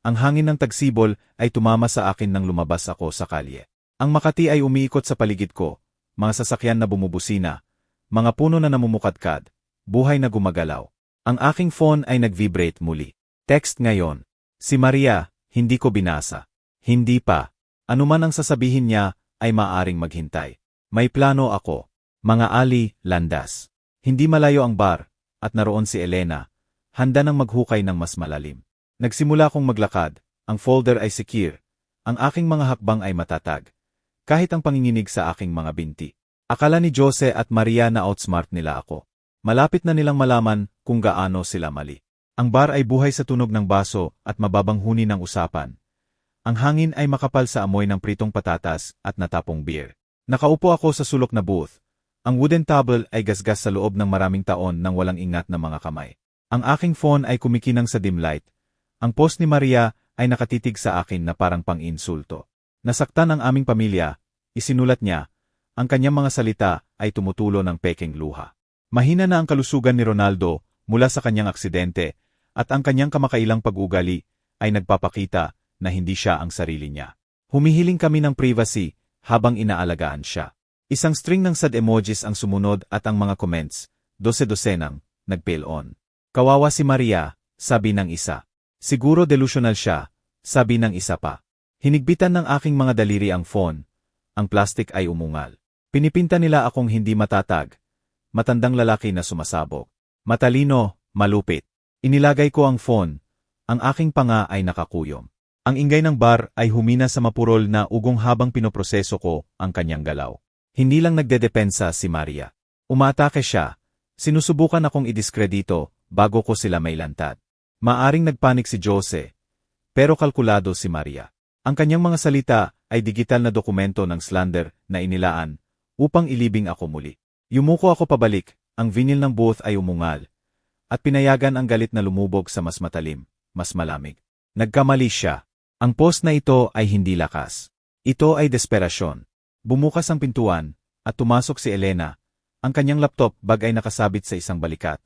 Ang hangin ng tagsibol ay tumama sa akin nang lumabas ako sa kalye. Ang Makati ay umiikot sa paligid ko. Mga sasakyan na bumubusina. Mga puno na namumukadkad. Buhay na gumagalaw. Ang aking phone ay nag-vibrate muli. Text ngayon. Si Maria, hindi ko binasa. Hindi pa. Anuman ang sasabihin niya, ay maaring maghintay. May plano ako. Mga ali, landas. Hindi malayo ang bar, at naroon si Elena, handa nang maghukay ng mas malalim. Nagsimula akong maglakad, ang folder ay secure, ang aking mga hakbang ay matatag. Kahit ang panginginig sa aking mga binti. Akala ni Jose at Maria na outsmart nila ako. Malapit na nilang malaman kung gaano sila mali. Ang bar ay buhay sa tunog ng baso at mababang huni ng usapan. Ang hangin ay makapal sa amoy ng pritong patatas at natapong beer. Nakaupo ako sa sulok na booth. Ang wooden table ay gasgas sa loob ng maraming taon ng walang ingat na mga kamay. Ang aking phone ay kumikinang sa dim light. Ang post ni Maria ay nakatitig sa akin na parang pang-insulto. Nasaktan ang aming pamilya, isinulat niya. Ang kanyang mga salita ay tumutulo ng pekeng luha. Mahina na ang kalusugan ni Ronaldo mula sa kanyang aksidente at ang kanyang kamakailang pag-ugali ay nagpapakita na hindi siya ang sarili niya. Humihiling kami ng privacy habang inaalagaan siya. Isang string ng sad emojis ang sumunod at ang mga comments, dose-dosenang, nag-pale on. Kawawa si Maria, sabi ng isa. Siguro delusional siya, sabi ng isa pa. Hinigpitan ng aking mga daliri ang phone. Ang plastic ay umungal. Pinipinta nila akong hindi matatag. Matandang lalaki na sumasabog. Matalino, malupit. Inilagay ko ang phone. Ang aking panga ay nakakuyom. Ang ingay ng bar ay humina sa mapurol na ugong habang pinoproseso ko ang kanyang galaw. Hindi lang nagdedepensa si Maria. Umaatake siya. Sinusubukan akong idiskredito bago ko sila mailantad. Maaring nagpanik si Jose. Pero kalkulado si Maria. Ang kanyang mga salita ay digital na dokumento ng slander na inilaan upang ilibing ako muli. Yumuko ako pabalik, ang vinyl ng booth ay umungal. At pinayagan ang galit na lumubog sa mas matalim, mas malamig. Nagkamali siya. Ang post na ito ay hindi lakas. Ito ay desperasyon. Bumukas ang pintuan, at tumasok si Elena. Ang kanyang laptop bag ay nakasabit sa isang balikat.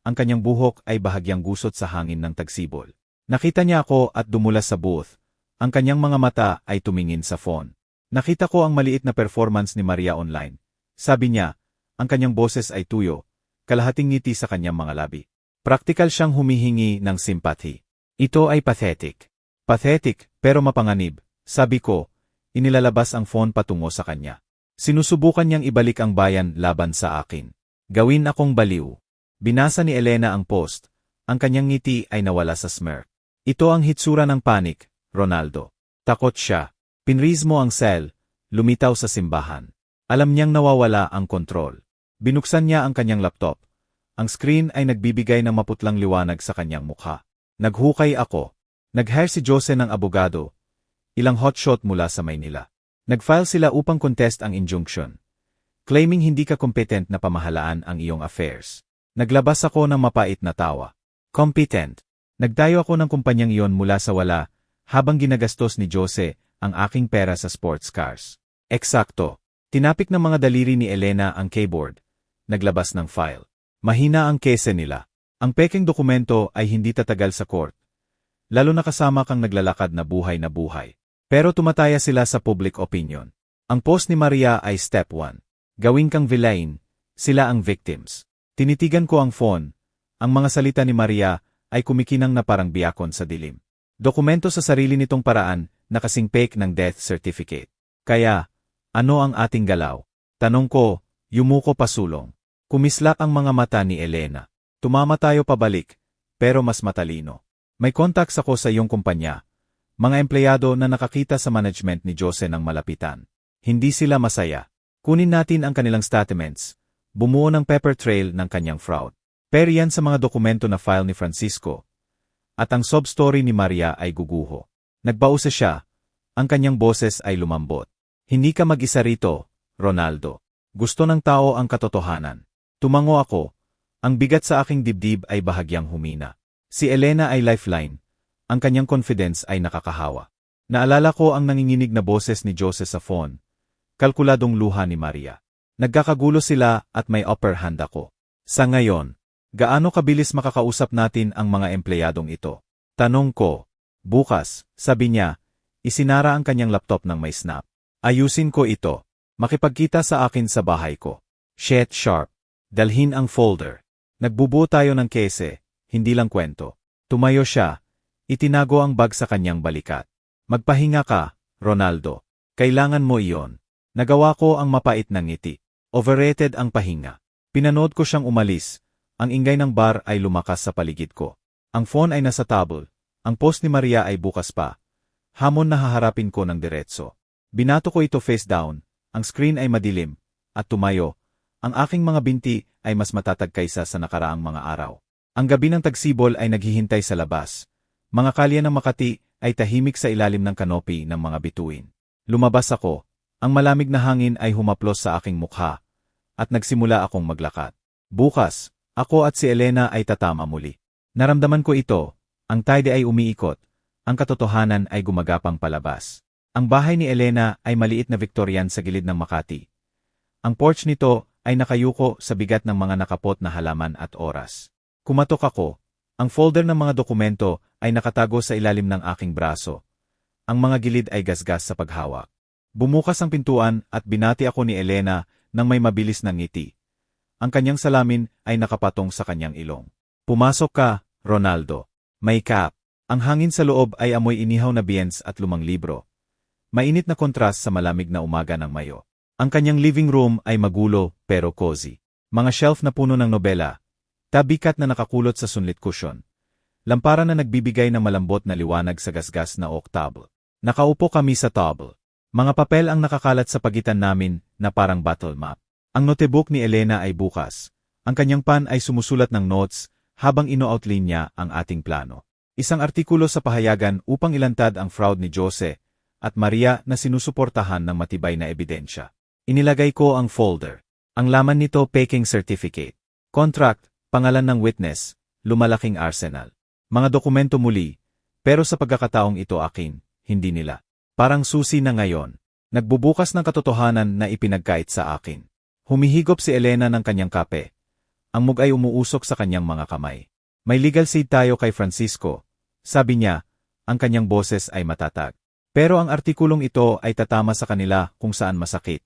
Ang kanyang buhok ay bahagyang gusot sa hangin ng tagsibol. Nakita niya ako at dumulas sa booth. Ang kanyang mga mata ay tumingin sa phone. Nakita ko ang maliit na performance ni Maria online. Sabi niya, ang kanyang boses ay tuyo, kalahating ngiti sa kanyang mga labi. Praktikal siyang humihingi ng simpathy. Ito ay pathetic. Pathetic, pero mapanganib, sabi ko, inilalabas ang phone patungo sa kanya. Sinusubukan niyang ibalik ang bayan laban sa akin. Gawin akong baliw. Binasa ni Elena ang post. Ang kanyang ngiti ay nawala sa smirk. Ito ang hitsura ng panik, Ronaldo. Takot siya. Pinreeze mo ang cell, lumitaw sa simbahan. Alam niyang nawawala ang kontrol. Binuksan niya ang kanyang laptop. Ang screen ay nagbibigay ng maputlang liwanag sa kanyang mukha. Naghukay ako. Nag-hire si Jose ng abogado. Ilang hotshot mula sa Maynila. Nag-file sila upang contest ang injunction. Claiming hindi ka competent na pamahalaan ang iyong affairs. Naglabas ako ng mapait na tawa. Competent. Nagtayo ako ng kumpanyang iyon mula sa wala, habang ginagastos ni Jose ang aking pera sa sports cars. Eksakto. Tinapik ng mga daliri ni Elena ang keyboard. Naglabas ng file. Mahina ang kese nila. Ang pekeng dokumento ay hindi tatagal sa court. Lalo na kasama kang naglalakad na buhay na buhay. Pero tumataya sila sa public opinion. Ang post ni Maria ay step 1. Gawin kang villain, sila ang victims. Tinitigan ko ang phone. Ang mga salita ni Maria ay kumikinang na parang biyakon sa dilim. Dokumento sa sarili nitong paraan na kasing fake ng death certificate. Kaya, ano ang ating galaw? Tanong ko, yumuko pasulong. Kumislap ang mga mata ni Elena. Tumama tayo pabalik, pero mas matalino. May contacts ako sa iyong kumpanya. Mga empleyado na nakakita sa management ni Jose ng malapitan. Hindi sila masaya. Kunin natin ang kanilang statements. Bumuo ng paper trail ng kanyang fraud. Pero yan sa mga dokumento na file ni Francisco. At ang sob-story ni Maria ay guguho. Nagbausa siya. Ang kanyang boses ay lumambot. Hindi ka mag-isa rito, Ronaldo. Gusto ng tao ang katotohanan. Tumango ako. Ang bigat sa aking dibdib ay bahagyang humina. Si Elena ay lifeline. Ang kanyang confidence ay nakakahawa. Naalala ko ang nanginginig na boses ni Jose sa phone. Kalkuladong luha ni Maria. Nagkakagulo sila at may upper hand ako. Sa ngayon, gaano kabilis makakausap natin ang mga empleyadong ito? Tanong ko. Bukas, sabi niya, isinara ang kanyang laptop ng may snap. Ayusin ko ito. Makipagkita sa akin sa bahay ko. Shit sharp. Dalhin ang folder. Nagbubuo tayo ng kese, hindi lang kwento. Tumayo siya. Itinago ang bag sa kanyang balikat. Magpahinga ka, Ronaldo. Kailangan mo iyon. Nagawa ko ang mapait na ngiti. Overrated ang pahinga. Pinanood ko siyang umalis. Ang ingay ng bar ay lumakas sa paligid ko. Ang phone ay nasa table. Ang post ni Maria ay bukas pa. Hamon na haharapin ko ng diretso. Binato ko ito face down. Ang screen ay madilim. At tumayo. Ang aking mga binti ay mas matatag kaysa sa nakaraang mga araw. Ang gabi ng tagsibol ay naghihintay sa labas. Mga kalye ng Makati ay tahimik sa ilalim ng kanopi ng mga bituin. Lumabas ako. Ang malamig na hangin ay humaplos sa aking mukha. At nagsimula akong maglakad. Bukas, ako at si Elena ay tatama muli. Naramdaman ko ito. Ang tide ay umiikot. Ang katotohanan ay gumagapang palabas. Ang bahay ni Elena ay maliit na Victorian sa gilid ng Makati. Ang porch nito ay nakayuko sa bigat ng mga nakapot na halaman at oras. Kumatok ako. Ang folder ng mga dokumento ay nakatago sa ilalim ng aking braso. Ang mga gilid ay gasgas sa paghawak. Bumukas ang pintuan at binati ako ni Elena nang may mabilis na ngiti. Ang kanyang salamin ay nakapatong sa kanyang ilong. Pumasok ka, Ronaldo. May cap. Ang hangin sa loob ay amoy inihaw na beans at lumang libro. Mainit na kontrast sa malamig na umaga ng Mayo. Ang kanyang living room ay magulo pero cozy. Mga shelf na puno ng nobela. Tabikat na nakakulot sa sunlit cushion. Lampara na nagbibigay ng malambot na liwanag sa gasgas na oak table. Nakaupo kami sa table. Mga papel ang nakakalat sa pagitan namin na parang battle map. Ang notebook ni Elena ay bukas. Ang kanyang pan ay sumusulat ng notes habang ino-outline niya ang ating plano. Isang artikulo sa pahayagan upang ilantad ang fraud ni Jose at Maria na sinusuportahan ng matibay na ebidensya. Inilagay ko ang folder. Ang laman nito peking certificate. Contract, pangalan ng witness, lumalaking arsenal. Mga dokumento muli, pero sa pagkakataong ito akin, hindi nila. Parang susi na ngayon. Nagbubukas ng katotohanan na ipinagkait sa akin. Humihigop si Elena ng kanyang kape. Ang mug ay umuusok sa kanyang mga kamay. May legal seed tayo kay Francisco. Sabi niya, ang kanyang boses ay matatag. Pero ang artikulong ito ay tatama sa kanila kung saan masakit.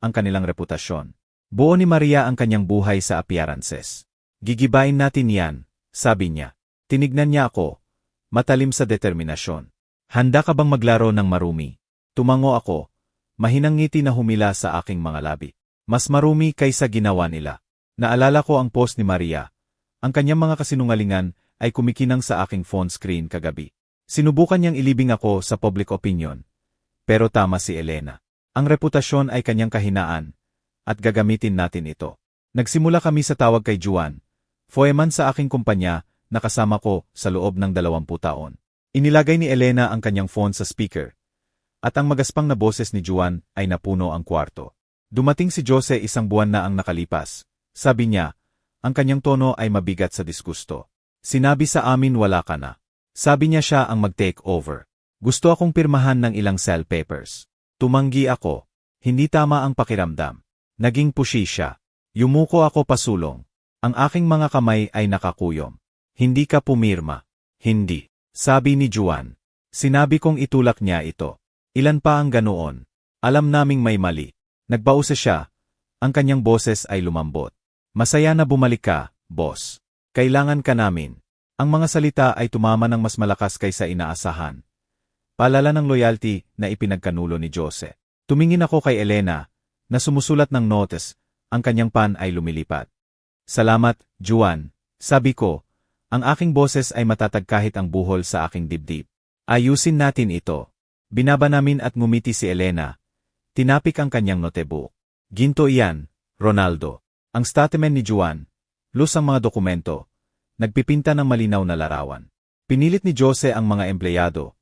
Ang kanilang reputasyon. Buo ni Maria ang kanyang buhay sa appearances. Gigibain natin yan, sabi niya. Tinignan niya ako. Matalim sa determinasyon. Handa ka bang maglaro ng marumi? Tumango ako. Mahinang ngiti na humila sa aking mga labi. Mas marumi kaysa ginawa nila. Naalala ko ang post ni Maria. Ang kanyang mga kasinungalingan ay kumikinang sa aking phone screen kagabi. Sinubukan niyang ilibing ako sa public opinion. Pero tama si Elena. Ang reputasyon ay kanyang kahinaan. At gagamitin natin ito. Nagsimula kami sa tawag kay Juan. Foreman sa aking kumpanya na kasama ko sa loob ng 20 taon. Inilagay ni Elena ang kanyang phone sa speaker. At ang magaspang na boses ni Juan ay napuno ang kwarto. Dumating si Jose 1 buwan na ang nakalipas. Sabi niya, ang kanyang tono ay mabigat sa disgusto. Sinabi sa amin wala ka na. Sabi niya siya ang mag-take over. Gusto akong pirmahan ng ilang sell papers. Tumanggi ako. Hindi tama ang pakiramdam. Naging pushy siya. Yumuko ako pasulong. Ang aking mga kamay ay nakakuyom. Hindi ka pumirma. Hindi. Sabi ni Juan. Sinabi kong itulak niya ito. Ilan pa ang ganoon? Alam naming may mali. Nagbausa siya. Ang kanyang boses ay lumambot. Masaya na bumalik ka, boss. Kailangan ka namin. Ang mga salita ay tumama ng mas malakas kaysa inaasahan. Paalala ng loyalty na ipinagkanulo ni Jose. Tumingin ako kay Elena, na sumusulat ng notes, ang kanyang pan ay lumilipat. Salamat, Juan. Sabi ko, ang aking boses ay matatag kahit ang buhol sa aking dibdib. Ayusin natin ito. Binaba namin at ngumiti si Elena. Tinapik ang kanyang notebook. Ginto iyan, Ronaldo. Ang statement ni Juan. lus ang mga dokumento, nagpipinta ng malinaw na larawan. Pinilit ni Jose ang mga empleyado,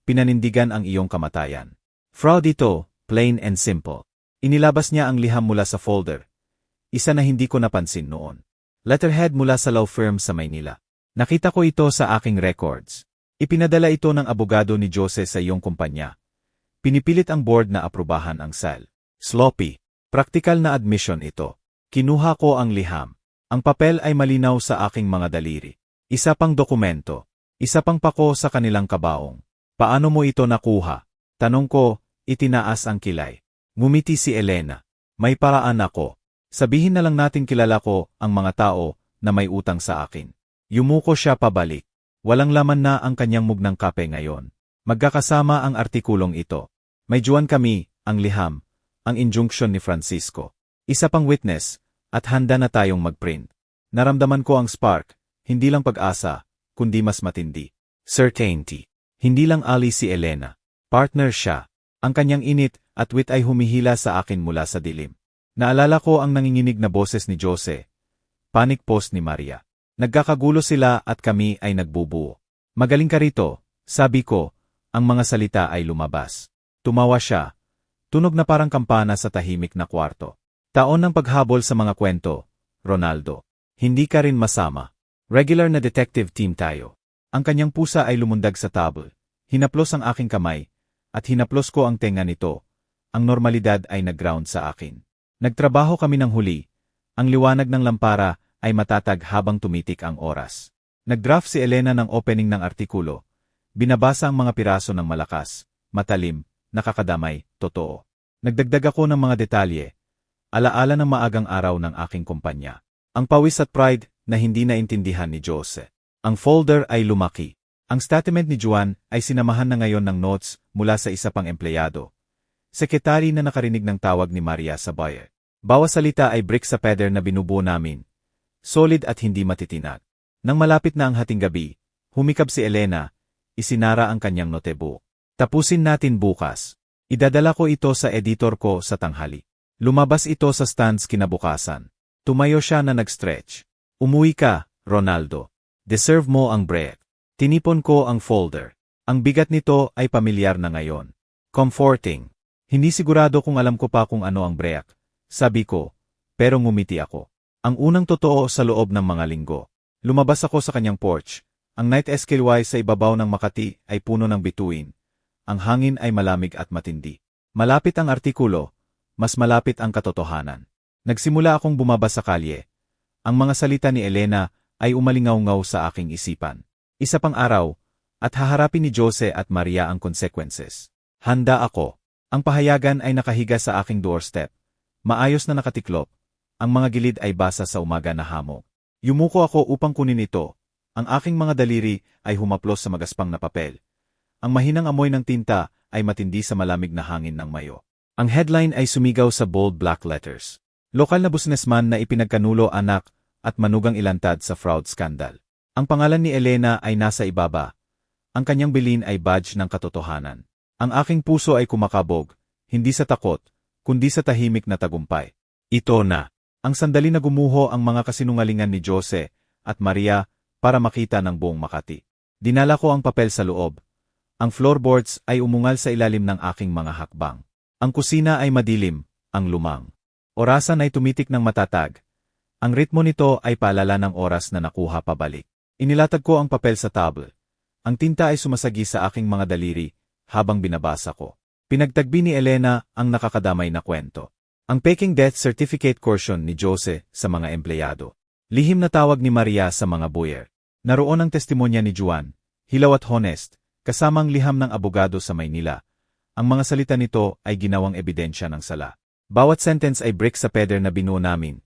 pinanindigan ang iyong kamatayan. Fraud ito, plain and simple. Inilabas niya ang liham mula sa folder. Isa na hindi ko napansin noon. Letterhead mula sa law firm sa Maynila. Nakita ko ito sa aking records. Ipinadala ito ng abogado ni Jose sa iyong kumpanya. Pinipilit ang board na aprubahan ang sale. Sloppy. Praktikal na admission ito. Kinuha ko ang liham. Ang papel ay malinaw sa aking mga daliri. Isa pang dokumento. Isa pang pako sa kanilang kabaong. Paano mo ito nakuha? Tanong ko, itinaas ang kilay. Ngumiti si Elena. May paraan ako. Sabihin na lang natin kilala ko ang mga tao na may utang sa akin. Yumuko siya pabalik. Walang laman na ang kanyang mugnang kape ngayon. Magkakasama ang artikulong ito. May juwan kami, ang liham, ang injunction ni Francisco. Isa pang witness, at handa na tayong magprint. Naramdaman ko ang spark, hindi lang pag-asa, kundi mas matindi. Certainty. Hindi lang ali si Elena. Partner siya. Ang kanyang init at wit ay humihila sa akin mula sa dilim. Naalala ko ang nanginginig na boses ni Jose. Panic post ni Maria. Nagkakagulo sila at kami ay nagbubuo. Magaling ka rito, sabi ko, ang mga salita ay lumabas. Tumawa siya. Tunog na parang kampana sa tahimik na kwarto. Taon ng paghabol sa mga kwento, Ronaldo. Hindi ka rin masama. Regular na detective team tayo. Ang kanyang pusa ay lumundag sa table. Hinaplos ang aking kamay, at hinaplos ko ang tenga nito. Ang normalidad ay nag-ground sa akin. Nagtrabaho kami ng huli. Ang liwanag ng lampara ay matatag habang tumitik ang oras. Nag-draft si Elena ng opening ng artikulo. Binabasa ang mga piraso ng malakas, matalim, nakakadamay, totoo. Nagdagdag ako ng mga detalye. Alaala ng maagang araw ng aking kumpanya. Ang pawis at pride na hindi naintindihan ni Jose. Ang folder ay lumaki. Ang statement ni Juan ay sinamahan na ngayon ng notes mula sa isa pang empleyado. Sekretary na nakarinig ng tawag ni Maria sa buyer. Bawat salita ay brick sa pader na binubuo namin. Solid at hindi matitinag. Nang malapit na ang hating gabi, humikab si Elena, isinara ang kanyang notebook. Tapusin natin bukas. Idadala ko ito sa editor ko sa tanghali. Lumabas ito sa stands kinabukasan. Tumayo siya na nag-stretch. Umuwi ka, Ronaldo. Deserve mo ang break. Tinipon ko ang folder. Ang bigat nito ay pamilyar na ngayon. Comforting. Hindi sigurado kung alam ko pa kung ano ang break. Sabi ko, pero ngumiti ako. Ang unang totoo sa loob ng mga linggo. Lumabas ako sa kanyang porch. Ang night escaleway sa ibabaw ng Makati ay puno ng bituin. Ang hangin ay malamig at matindi. Malapit ang artikulo, mas malapit ang katotohanan. Nagsimula akong bumaba sa kalye. Ang mga salita ni Elena ay umalingaw-ngaw sa aking isipan. Isa pang araw, at haharapin ni Jose at Maria ang consequences. Handa ako. Ang pahayagan ay nakahiga sa aking doorstep. Maayos na nakatiklop. Ang mga gilid ay basa sa umaga na hamog. Yumuko ako upang kunin ito. Ang aking mga daliri ay humaplos sa magaspang na papel. Ang mahinang amoy ng tinta ay matindi sa malamig na hangin ng Mayo. Ang headline ay sumigaw sa bold black letters. Lokal na businessman na ipinagkanulo anak at manugang ilantad sa fraud scandal. Ang pangalan ni Elena ay nasa ibaba. Ang kanyang bilin ay badge ng katotohanan. Ang aking puso ay kumakabog, hindi sa takot, kundi sa tahimik na tagumpay. Ito na. Ang sandali na gumuho ang mga kasinungalingan ni Jose at Maria para makita ng buong Makati. Dinala ko ang papel sa loob. Ang floorboards ay umungal sa ilalim ng aking mga hakbang. Ang kusina ay madilim, ang lumang. Orasan ay tumitik ng matatag. Ang ritmo nito ay paalala ng oras na nakuha pabalik. Inilatag ko ang papel sa table. Ang tinta ay sumasagi sa aking mga daliri habang binabasa ko. Pinagtagbi ni Elena ang nakakadamay na kwento. Ang peking death certificate caution ni Jose sa mga empleyado. Lihim na tawag ni Maria sa mga buyer. Naroon ang testimonya ni Juan, hilaw at honest, kasamang liham ng abogado sa Maynila. Ang mga salita nito ay ginawang ebidensya ng sala. Bawat sentence ay brick sa pader na binuo namin.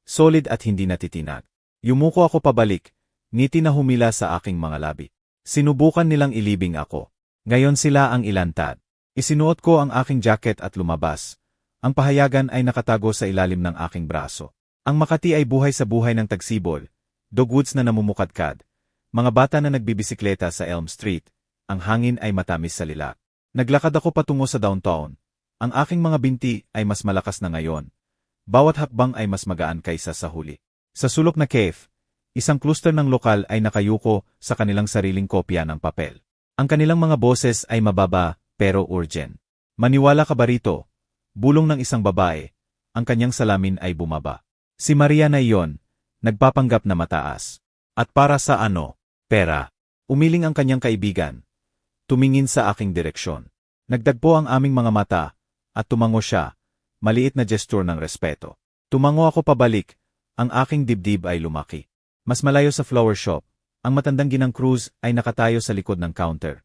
Solid at hindi natitinag. Yumuko ako pabalik, ngiti na humila sa aking mga labi. Sinubukan nilang ilibing ako. Ngayon sila ang ilantad. Isinuot ko ang aking jacket at lumabas. Ang pahayagan ay nakatago sa ilalim ng aking braso. Ang Makati ay buhay sa buhay ng tagsibol, dogwoods na namumukadkad, mga bata na nagbibisikleta sa Elm Street, ang hangin ay matamis sa lilak. Naglakad ako patungo sa downtown. Ang aking mga binti ay mas malakas na ngayon. Bawat hakbang ay mas magaan kaysa sa huli. Sa sulok na cave, isang cluster ng lokal ay nakayuko sa kanilang sariling kopya ng papel. Ang kanilang mga boses ay mababa pero urgent. Maniwala ka ba rito? Bulong ng isang babae. Ang kanyang salamin ay bumaba. Si Maria na iyon, nagpapanggap na mataas. At para sa ano? Pera. Umiling ang kanyang kaibigan. Tumingin sa aking direksyon. Nagdagpo ang aming mga mata, at tumango siya, maliit na gesture ng respeto. Tumango ako pabalik, ang aking dibdib ay lumaki. Mas malayo sa flower shop, ang matandang ginang Cruz ay nakatayo sa likod ng counter.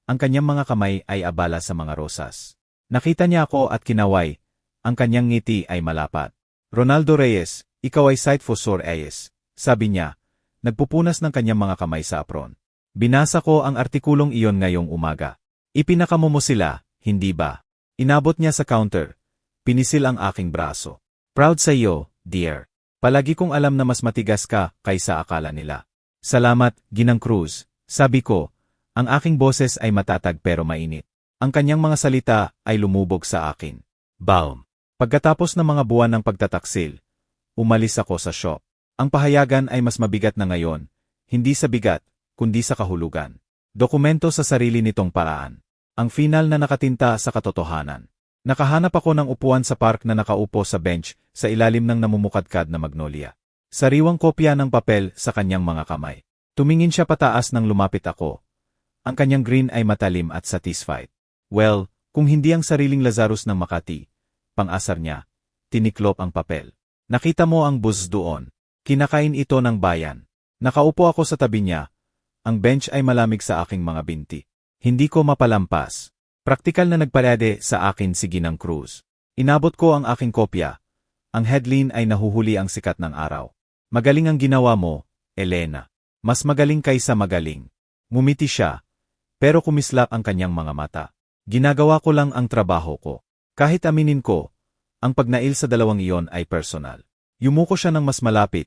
Ang kanyang mga kamay ay abala sa mga rosas. Nakita niya ako at kinaway, ang kanyang ngiti ay malapat. Ronaldo Reyes, ikaw ay Site Fosor Reyes, sabi niya, nagpupunas ng kanyang mga kamay sa apron. Binasa ko ang artikulong iyon ngayong umaga. Ipinakamo mo sila, hindi ba? Inabot niya sa counter. Pinisil ang aking braso. Proud sa iyo, dear. Palagi kong alam na mas matigas ka kaysa akala nila. Salamat, Ginang Cruz, sabi ko. Ang aking boses ay matatag pero mainit. Ang kanyang mga salita ay lumubog sa akin. Balm. Pagkatapos ng mga buwan ng pagtataksil, umalis ako sa shop. Ang pahayagan ay mas mabigat na ngayon, hindi sa bigat, kundi sa kahulugan. Dokumento sa sarili nitong paraan. Ang final na nakatinta sa katotohanan. Nakahanap ako ng upuan sa park na nakaupo sa bench sa ilalim ng namumukadkad na magnolia. Sariwang kopya ng papel sa kanyang mga kamay. Tumingin siya pataas nang lumapit ako. Ang kanyang grin ay matalim at satisfied. Well, kung hindi ang sariling Lazarus ng Makati, pang-asar niya, tiniklop ang papel. Nakita mo ang buzz doon. Kinakain ito ng bayan. Nakaupo ako sa tabi niya. Ang bench ay malamig sa aking mga binti. Hindi ko mapalampas. Praktikal na nagparede sa akin si Ginang Cruz. Inabot ko ang aking kopya. Ang headline ay nahuhuli ang sikat ng araw. Magaling ang ginawa mo, Elena. Mas magaling kaysa magaling. Ngumiti siya, pero kumislap ang kanyang mga mata. Ginagawa ko lang ang trabaho ko. Kahit aminin ko, ang pagnail sa dalawang iyon ay personal. Yumuko siya ng mas malapit.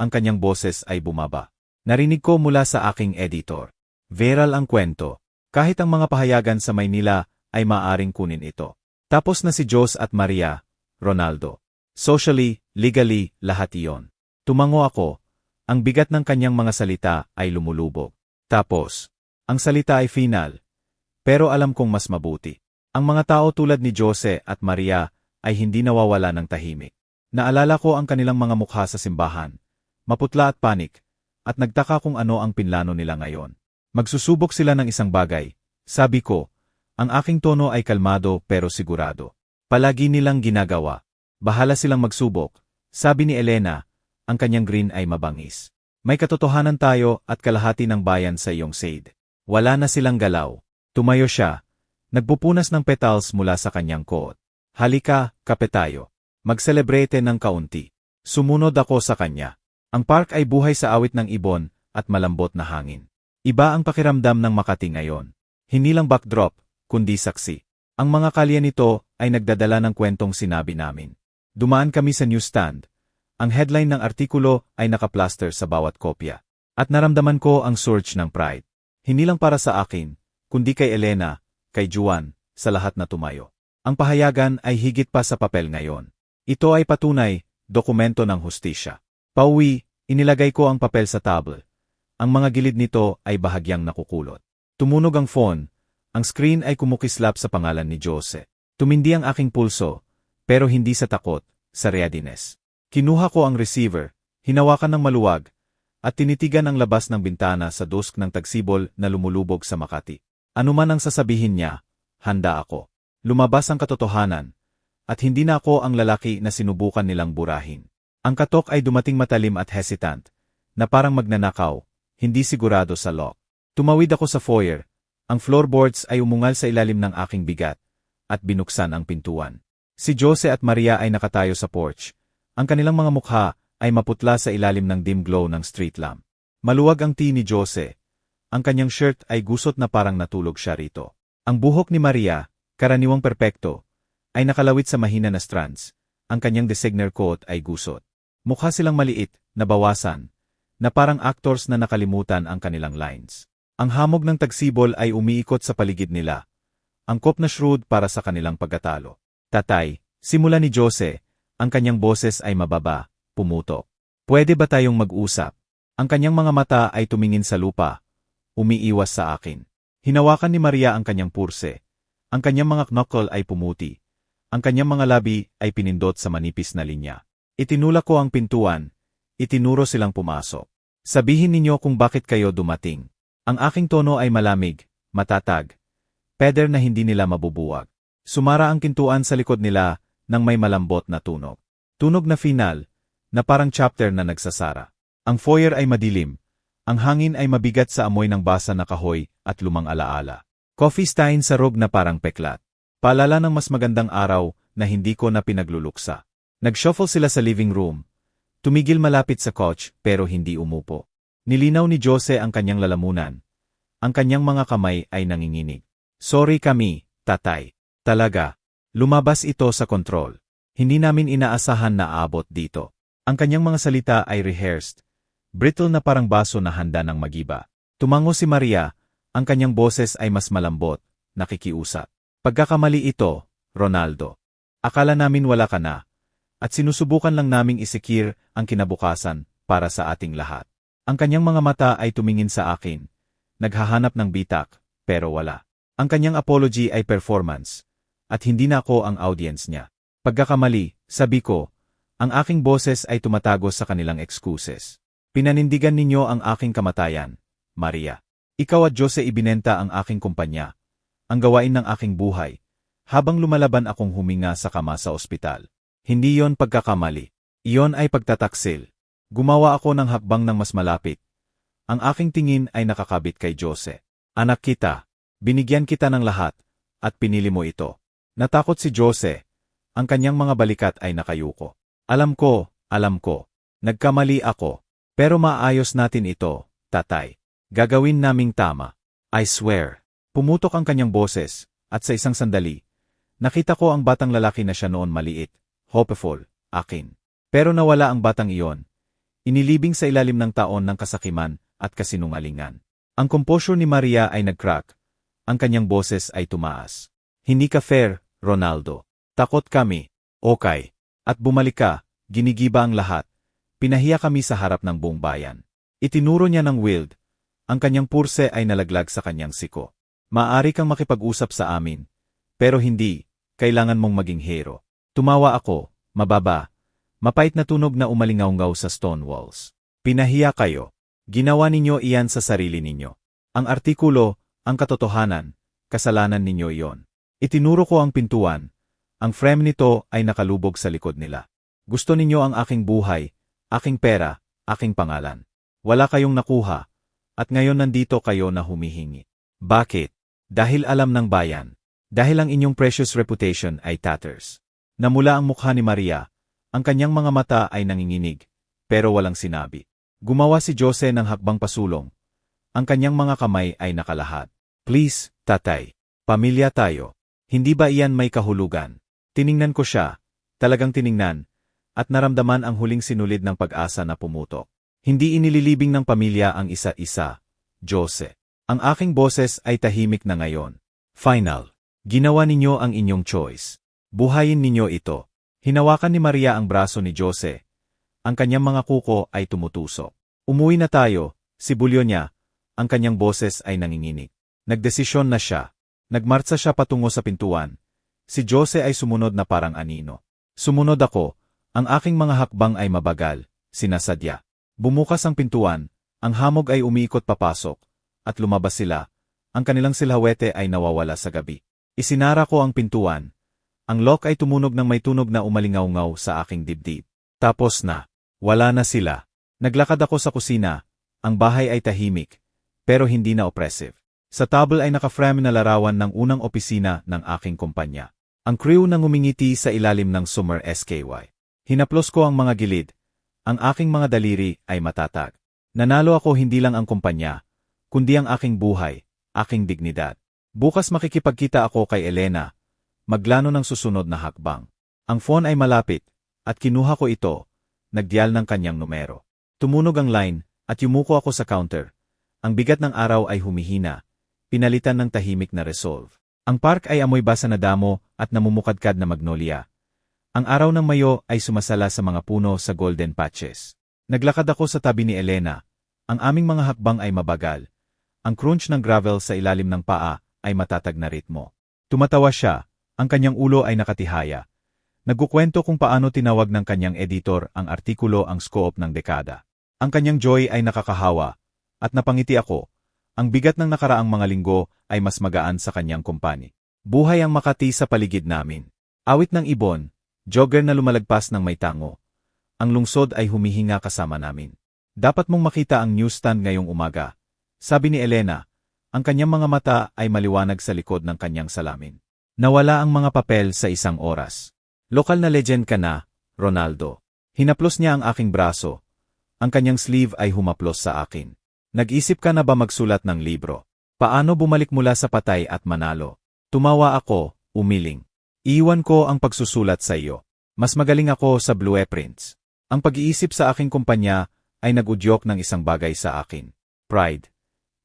Ang kanyang boses ay bumaba. Narinig ko mula sa aking editor. Viral ang kwento. Kahit ang mga pahayagan sa Maynila ay maaring kunin ito. Tapos na si Jos at Maria, Ronaldo. Socially, legally, lahat iyon. Tumango ako. Ang bigat ng kanyang mga salita ay lumulubog. Tapos, ang salita ay final. Pero alam kong mas mabuti. Ang mga tao tulad ni Jose at Maria ay hindi nawawala ng tahimik. Naalala ko ang kanilang mga mukha sa simbahan. Maputla at panik. At nagtaka kung ano ang pinlano nila ngayon. Magsusubok sila ng isang bagay. Sabi ko, ang aking tono ay kalmado pero sigurado. Palagi nilang ginagawa. Bahala silang magsubok. Sabi ni Elena, ang kanyang grin ay mabangis. May katotohanan tayo at kalahati ng bayan sa iyong shade. Wala na silang galaw. Tumayo siya. Nagpupunas ng petals mula sa kanyang coat. Halika, kape tayo. Mag-celebrate ng kaunti. Sumunod ako sa kanya. Ang park ay buhay sa awit ng ibon at malambot na hangin. Iba ang pakiramdam ng Makati ngayon. Hindi lang backdrop, kundi saksi. Ang mga kalye nito ay nagdadala ng kwentong sinabi namin. Dumaan kami sa newsstand. Ang headline ng artikulo ay nakaplaster sa bawat kopya. At naramdaman ko ang surge ng pride. Hindi lang para sa akin, kundi kay Elena, kay Juan, sa lahat na tumayo. Ang pahayagan ay higit pa sa papel ngayon. Ito ay patunay, dokumento ng hustisya. Pauwi, inilagay ko ang papel sa table. Ang mga gilid nito ay bahagyang nakukulot. Tumunog ang phone. Ang screen ay kumukislap sa pangalan ni Jose. Tumindi ang aking pulso, pero hindi sa takot, sa readiness. Kinuha ko ang receiver, hinawakan ng maluwag, at tinitigan ang labas ng bintana sa dusk ng tagsibol na lumulubog sa Makati. Ano man ang sasabihin niya, handa ako. Lumabas ang katotohanan, at hindi na ako ang lalaki na sinubukan nilang burahin. Ang katok ay dumating matalim at hesitant, na parang magnanakaw, hindi sigurado sa lock. Tumawid ako sa foyer. Ang floorboards ay umungal sa ilalim ng aking bigat, at binuksan ang pintuan. Si Jose at Maria ay nakatayo sa porch. Ang kanilang mga mukha ay maputla sa ilalim ng dim glow ng street lamp. Maluwag ang tee ni Jose. Ang kanyang shirt ay gusot na parang natulog siya rito. Ang buhok ni Maria, karaniwang perpekto, ay nakalawit sa mahina na strands. Ang kanyang designer coat ay gusot. Mukha silang maliit, nabawasan, na parang actors na nakalimutan ang kanilang lines. Ang hamog ng tagsibol ay umiikot sa paligid nila. Angkop na shrewd para sa kanilang pagkatalo. Tatay, simula ni Jose, ang kanyang boses ay mababa, pumutok. Pwede ba tayong mag-usap? Ang kanyang mga mata ay tumingin sa lupa, umiiwas sa akin. Hinawakan ni Maria ang kanyang purse. Ang kanyang mga knuckle ay pumuti. Ang kanyang mga labi ay pinindot sa manipis na linya. Itinulak ko ang pintuan. Itinuro silang pumasok. Sabihin ninyo kung bakit kayo dumating. Ang aking tono ay malamig, matatag. Peder na hindi nila mabubuwag. Sumara ang pintuan sa likod nila nang may malambot na tunog. Tunog na final, na parang chapter na nagsasara. Ang foyer ay madilim. Ang hangin ay mabigat sa amoy ng basa na kahoy at lumang alaala. Coffee stain sa rog na parang peklat. Paalala ng mas magandang araw na hindi ko na pinagluluksa. Nag-shuffle sila sa living room. Tumigil malapit sa couch pero hindi umupo. Nilinaw ni Jose ang kanyang lalamunan. Ang kanyang mga kamay ay nanginginig. Sorry kami, tatay. Talaga. Lumabas ito sa kontrol. Hindi namin inaasahan na aabot dito. Ang kanyang mga salita ay rehearsed. Brittle na parang baso na handa ng magiba. Tumango si Maria. Ang kanyang boses ay mas malambot, nakikiusap. Pagkakamali ito, Ronaldo. Akala namin wala ka na. At sinusubukan lang naming isikir ang kinabukasan para sa ating lahat. Ang kanyang mga mata ay tumingin sa akin. Naghahanap ng bitak, pero wala. Ang kanyang apology ay performance. At hindi na ako ang audience niya. Pagkakamali, sabi ko, ang aking boses ay tumatagos sa kanilang excuses. Pinanindigan ninyo ang aking kamatayan, Maria. Ikaw at Jose ibinenta ang aking kumpanya, ang gawain ng aking buhay, habang lumalaban akong huminga sa kama sa ospital. Hindi yon pagkakamali. Iyon ay pagtataksil. Gumawa ako ng hakbang ng mas malapit. Ang aking tingin ay nakakabit kay Jose. Anak kita, binigyan kita ng lahat, at pinili mo ito. Natakot si Jose. Ang kanyang mga balikat ay nakayuko. Alam ko, nagkamali ako. Pero maayos natin ito, tatay. Gagawin naming tama. I swear. Pumutok ang kanyang boses, at sa isang sandali, nakita ko ang batang lalaki na siya noon maliit, hopeful, akin. Pero nawala ang batang iyon. Inilibing sa ilalim ng taon ng kasakiman at kasinungalingan. Ang composure ni Maria ay nag-crack. Ang kanyang boses ay tumaas. Hindi ka fair, Ronaldo. Takot kami. Okay. At bumalik ka, ginigiba ang lahat. Pinahiya kami sa harap ng buong bayan. Itinuro niya ng wild. Ang kanyang purse ay nalaglag sa kanyang siko. Maaari kang makipag-usap sa amin. Pero hindi, kailangan mong maging hero. Tumawa ako, mababa. Mapait na tunog na umalingaw-ngaw sa stone walls. Pinahiya kayo. Ginawa ninyo iyan sa sarili ninyo. Ang artikulo, ang katotohanan, kasalanan ninyo iyon. Itinuro ko ang pintuan. Ang frame nito ay nakalubog sa likod nila. Gusto ninyo ang aking buhay, aking pera, aking pangalan. Wala kayong nakuha. At ngayon nandito kayo na humihingi. Bakit? Dahil alam ng bayan. Dahil ang inyong precious reputation ay tatters. Namula ang mukha ni Maria. Ang kanyang mga mata ay nanginginig, pero walang sinabi. Gumawa si Jose ng hakbang pasulong. Ang kanyang mga kamay ay nakalahat. Please, tatay. Pamilya tayo. Hindi ba iyan may kahulugan? Tiningnan ko siya. Talagang tiningnan. At naramdaman ang huling sinulid ng pag-asa na pumutok. Hindi inililibing ng pamilya ang isa't isa, Jose. Ang aking boses ay tahimik na ngayon. Final. Ginawa ninyo ang inyong choice. Buhayin ninyo ito. Hinawakan ni Maria ang braso ni Jose. Ang kanyang mga kuko ay tumutusok. Umuwi na tayo, sibulyo niya. Ang kanyang boses ay nanginginig. Nagdesisyon na siya. Nagmartsa siya patungo sa pintuan. Si Jose ay sumunod na parang anino. Sumunod ako. Ang aking mga hakbang ay mabagal, sinasadya. Bumukas ang pintuan, ang hamog ay umiikot papasok, at lumabas sila. Ang kanilang silhawete ay nawawala sa gabi. Isinara ko ang pintuan. Ang lock ay tumunog ng may tunog na umalingaw-ngaw sa aking dibdib. Tapos na. Wala na sila. Naglakad ako sa kusina. Ang bahay ay tahimik, pero hindi na oppressive. Sa table ay nakaframe na larawan ng unang opisina ng aking kumpanya. Ang crew nang umingiti sa ilalim ng Summer SKY. Hinaplos ko ang mga gilid. Ang aking mga daliri ay matatag. Nanalo ako hindi lang ang kumpanya, kundi ang aking buhay, aking dignidad. Bukas makikipagkita ako kay Elena. Maglano ng susunod na hakbang. Ang phone ay malapit, at kinuha ko ito, nagdial ng kanyang numero. Tumunog ang line, at yumuko ako sa counter. Ang bigat ng araw ay humihina, pinalitan ng tahimik na resolve. Ang park ay amoy basa na damo at namumukadkad na magnolia. Ang araw ng Mayo ay sumasala sa mga puno sa golden patches. Naglakad ako sa tabi ni Elena. Ang aming mga hakbang ay mabagal. Ang crunch ng gravel sa ilalim ng paa ay matatag na ritmo. Tumatawa siya, ang kanyang ulo ay nakatihaya. Nagkukwento kung paano tinawag ng kanyang editor ang artikulo ang scoop ng dekada. Ang kanyang joy ay nakakahawa, at napangiti ako. Ang bigat ng nakaraang mga linggo ay mas magaan sa kanyang kumpani. Buhay ang Makati sa paligid namin. Awit ng ibon, jogger na lumalagpas ng may tango. Ang lungsod ay humihinga kasama namin. Dapat mong makita ang newsstand ngayong umaga. Sabi ni Elena, ang kanyang mga mata ay maliwanag sa likod ng kanyang salamin. Nawala ang mga papel sa isang oras. Lokal na legend ka na, Ronaldo. Hinaplos niya ang aking braso. Ang kanyang sleeve ay humaplos sa akin. Nag-isip ka na ba magsulat ng libro? Paano bumalik mula sa patay at manalo? Tumawa ako, umiling. Iiwan ko ang pagsusulat sa iyo. Mas magaling ako sa blueprints. Ang pag-iisip sa aking kumpanya ay nag-udyok ng isang bagay sa akin. Pride.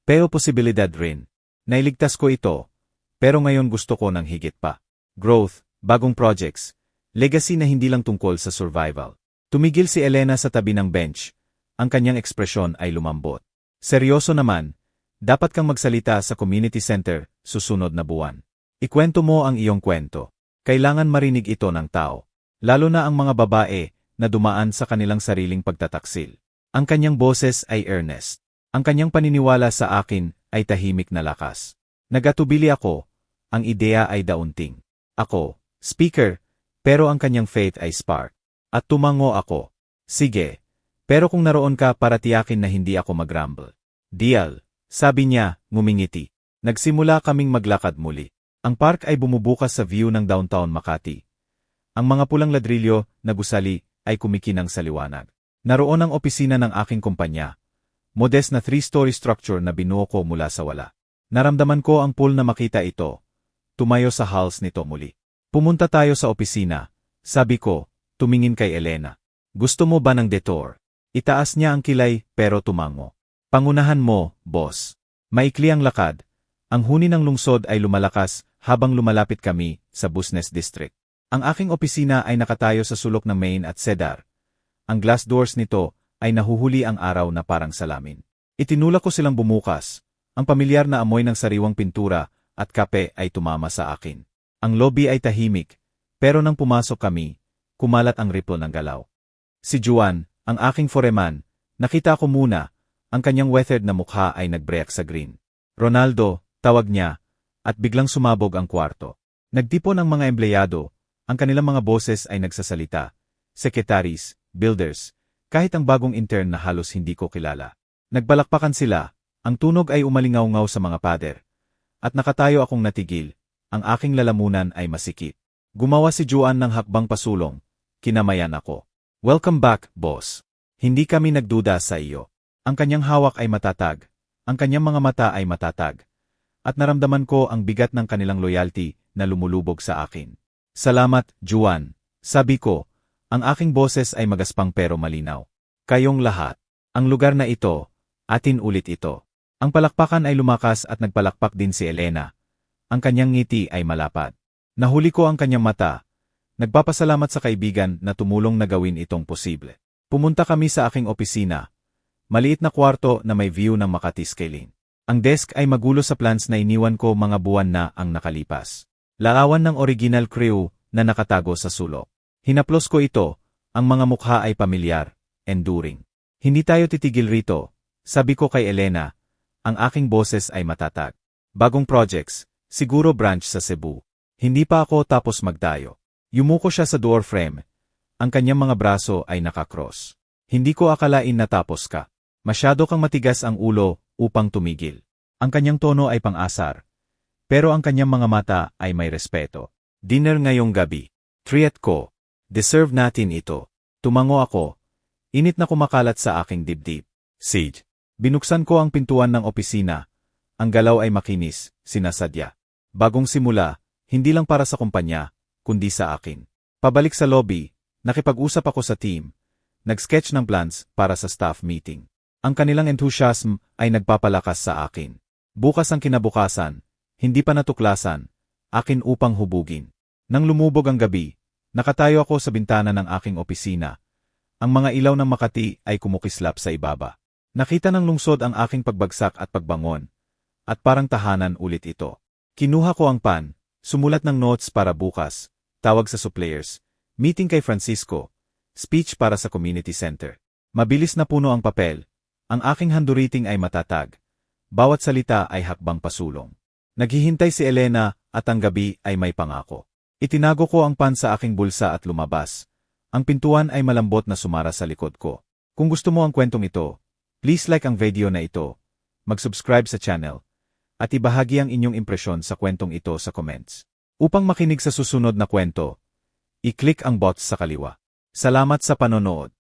Pero posibilidad rin. Nailigtas ko ito, pero ngayon gusto ko ng higit pa. Growth, bagong projects, legacy na hindi lang tungkol sa survival. Tumigil si Elena sa tabi ng bench. Ang kanyang ekspresyon ay lumambot. Seryoso naman, dapat kang magsalita sa community center susunod na buwan. Ikwento mo ang iyong kwento. Kailangan marinig ito ng tao. Lalo na ang mga babae na dumaan sa kanilang sariling pagtataksil. Ang kanyang boses ay earnest. Ang kanyang paniniwala sa akin ay tahimik na lakas. Nagatubili ako, ang ideya ay daunting. Ako, speaker, pero ang kanyang faith ay spark. At tumango ako. Sige, pero kung naroon ka para tiyakin na hindi ako mag-rumble. Deal, sabi niya, ngumingiti. Nagsimula kaming maglakad muli. Ang park ay bumubukas sa view ng downtown Makati. Ang mga pulang ladrilyo na gusali ay kumikinang sa liwanag. Naroon ang opisina ng aking kumpanya. Modest na 3-story structure na binuo ko mula sa wala. Naramdaman ko ang pull na makita ito. Tumayo sa halls nito muli. Pumunta tayo sa opisina. Sabi ko, tumingin kay Elena. Gusto mo ba ng detour? Itaas niya ang kilay pero tumango. Pangunahan mo, boss. Maikli ang lakad. Ang huni ng lungsod ay lumalakas habang lumalapit kami sa business district. Ang aking opisina ay nakatayo sa sulok ng Main at Cedar. Ang glass doors nito ay nahuhuli ang araw na parang salamin. Itinulak ko silang bumukas. Ang pamilyar na amoy ng sariwang pintura at kape ay tumama sa akin. Ang lobby ay tahimik, pero nang pumasok kami, kumalat ang ripple ng galaw. Si Juan, ang aking foreman, nakita ko muna, ang kanyang weathered na mukha ay nagbreak sa green. Ronaldo, tawag niya, at biglang sumabog ang kwarto. Nagtipon ang mga empleyado. Ang kanilang mga boses ay nagsasalita, secretaries, builders, kahit ang bagong intern na halos hindi ko kilala. Nagbalakpakan sila, ang tunog ay umalingaw-ngaw sa mga pader. At nakatayo akong natigil, ang aking lalamunan ay masikip. Gumawa si Juan ng hakbang pasulong, kinamayan ako. Welcome back, boss. Hindi kami nagduda sa iyo. Ang kanyang hawak ay matatag, ang kanyang mga mata ay matatag. At naramdaman ko ang bigat ng kanilang loyalty na lumulubog sa akin. Salamat, Juan. Sabi ko, ang aking boses ay magaspang pero malinaw. Kayong lahat. Ang lugar na ito, atin ulit ito. Ang palakpakan ay lumakas at nagpalakpak din si Elena. Ang kanyang ngiti ay malapad. Nahuli ko ang kanyang mata. Nagpapasalamat sa kaibigan na tumulong na gawin itong posible. Pumunta kami sa aking opisina. Maliit na kwarto na may view ng Makati skyline. Ang desk ay magulo sa plans na iniwan ko mga buwan na ang nakalipas. Larawan ng original crew na nakatago sa sulok. Hinaplos ko ito, ang mga mukha ay pamilyar, enduring. Hindi tayo titigil rito, sabi ko kay Elena, ang aking boses ay matatag. Bagong projects, siguro branch sa Cebu. Hindi pa ako tapos magtayo. Yumuko siya sa door frame. Ang kanyang mga braso ay nakakross. Hindi ko akalain natapos ka. Masyado kang matigas ang ulo upang tumigil. Ang kanyang tono ay pang-asar. Pero ang kanyang mga mata ay may respeto. Dinner ngayong gabi. Treat ko. Deserve natin ito. Tumango ako. Init na kumakalat sa aking dibdib. Sage. Binuksan ko ang pintuan ng opisina. Ang galaw ay makinis, sinasadya. Bagong simula, hindi lang para sa kumpanya, kundi sa akin. Pabalik sa lobby, nakipag-usap ako sa team. Nag-sketch ng plans para sa staff meeting. Ang kanilang enthusiasm ay nagpapalakas sa akin. Bukas ang kinabukasan. Hindi pa natuklasan, akin upang hubugin. Nang lumubog ang gabi, nakatayo ako sa bintana ng aking opisina. Ang mga ilaw ng Makati ay kumukislap sa ibaba. Nakita ng lungsod ang aking pagbagsak at pagbangon. At parang tahanan ulit ito. Kinuha ko ang pan, sumulat ng notes para bukas, tawag sa suppliers, meeting kay Francisco, speech para sa community center. Mabilis na puno ang papel. Ang aking handwriting ay matatag. Bawat salita ay hakbang pasulong. Naghihintay si Elena at ang gabi ay may pangako. Itinago ko ang pan sa aking bulsa at lumabas. Ang pintuan ay malambot na sumara sa likod ko. Kung gusto mo ang kwentong ito, please like ang video na ito, mag-subscribe sa channel, at ibahagi ang inyong impresyon sa kwentong ito sa comments. Upang makinig sa susunod na kwento, i-click ang box sa kaliwa. Salamat sa panonood.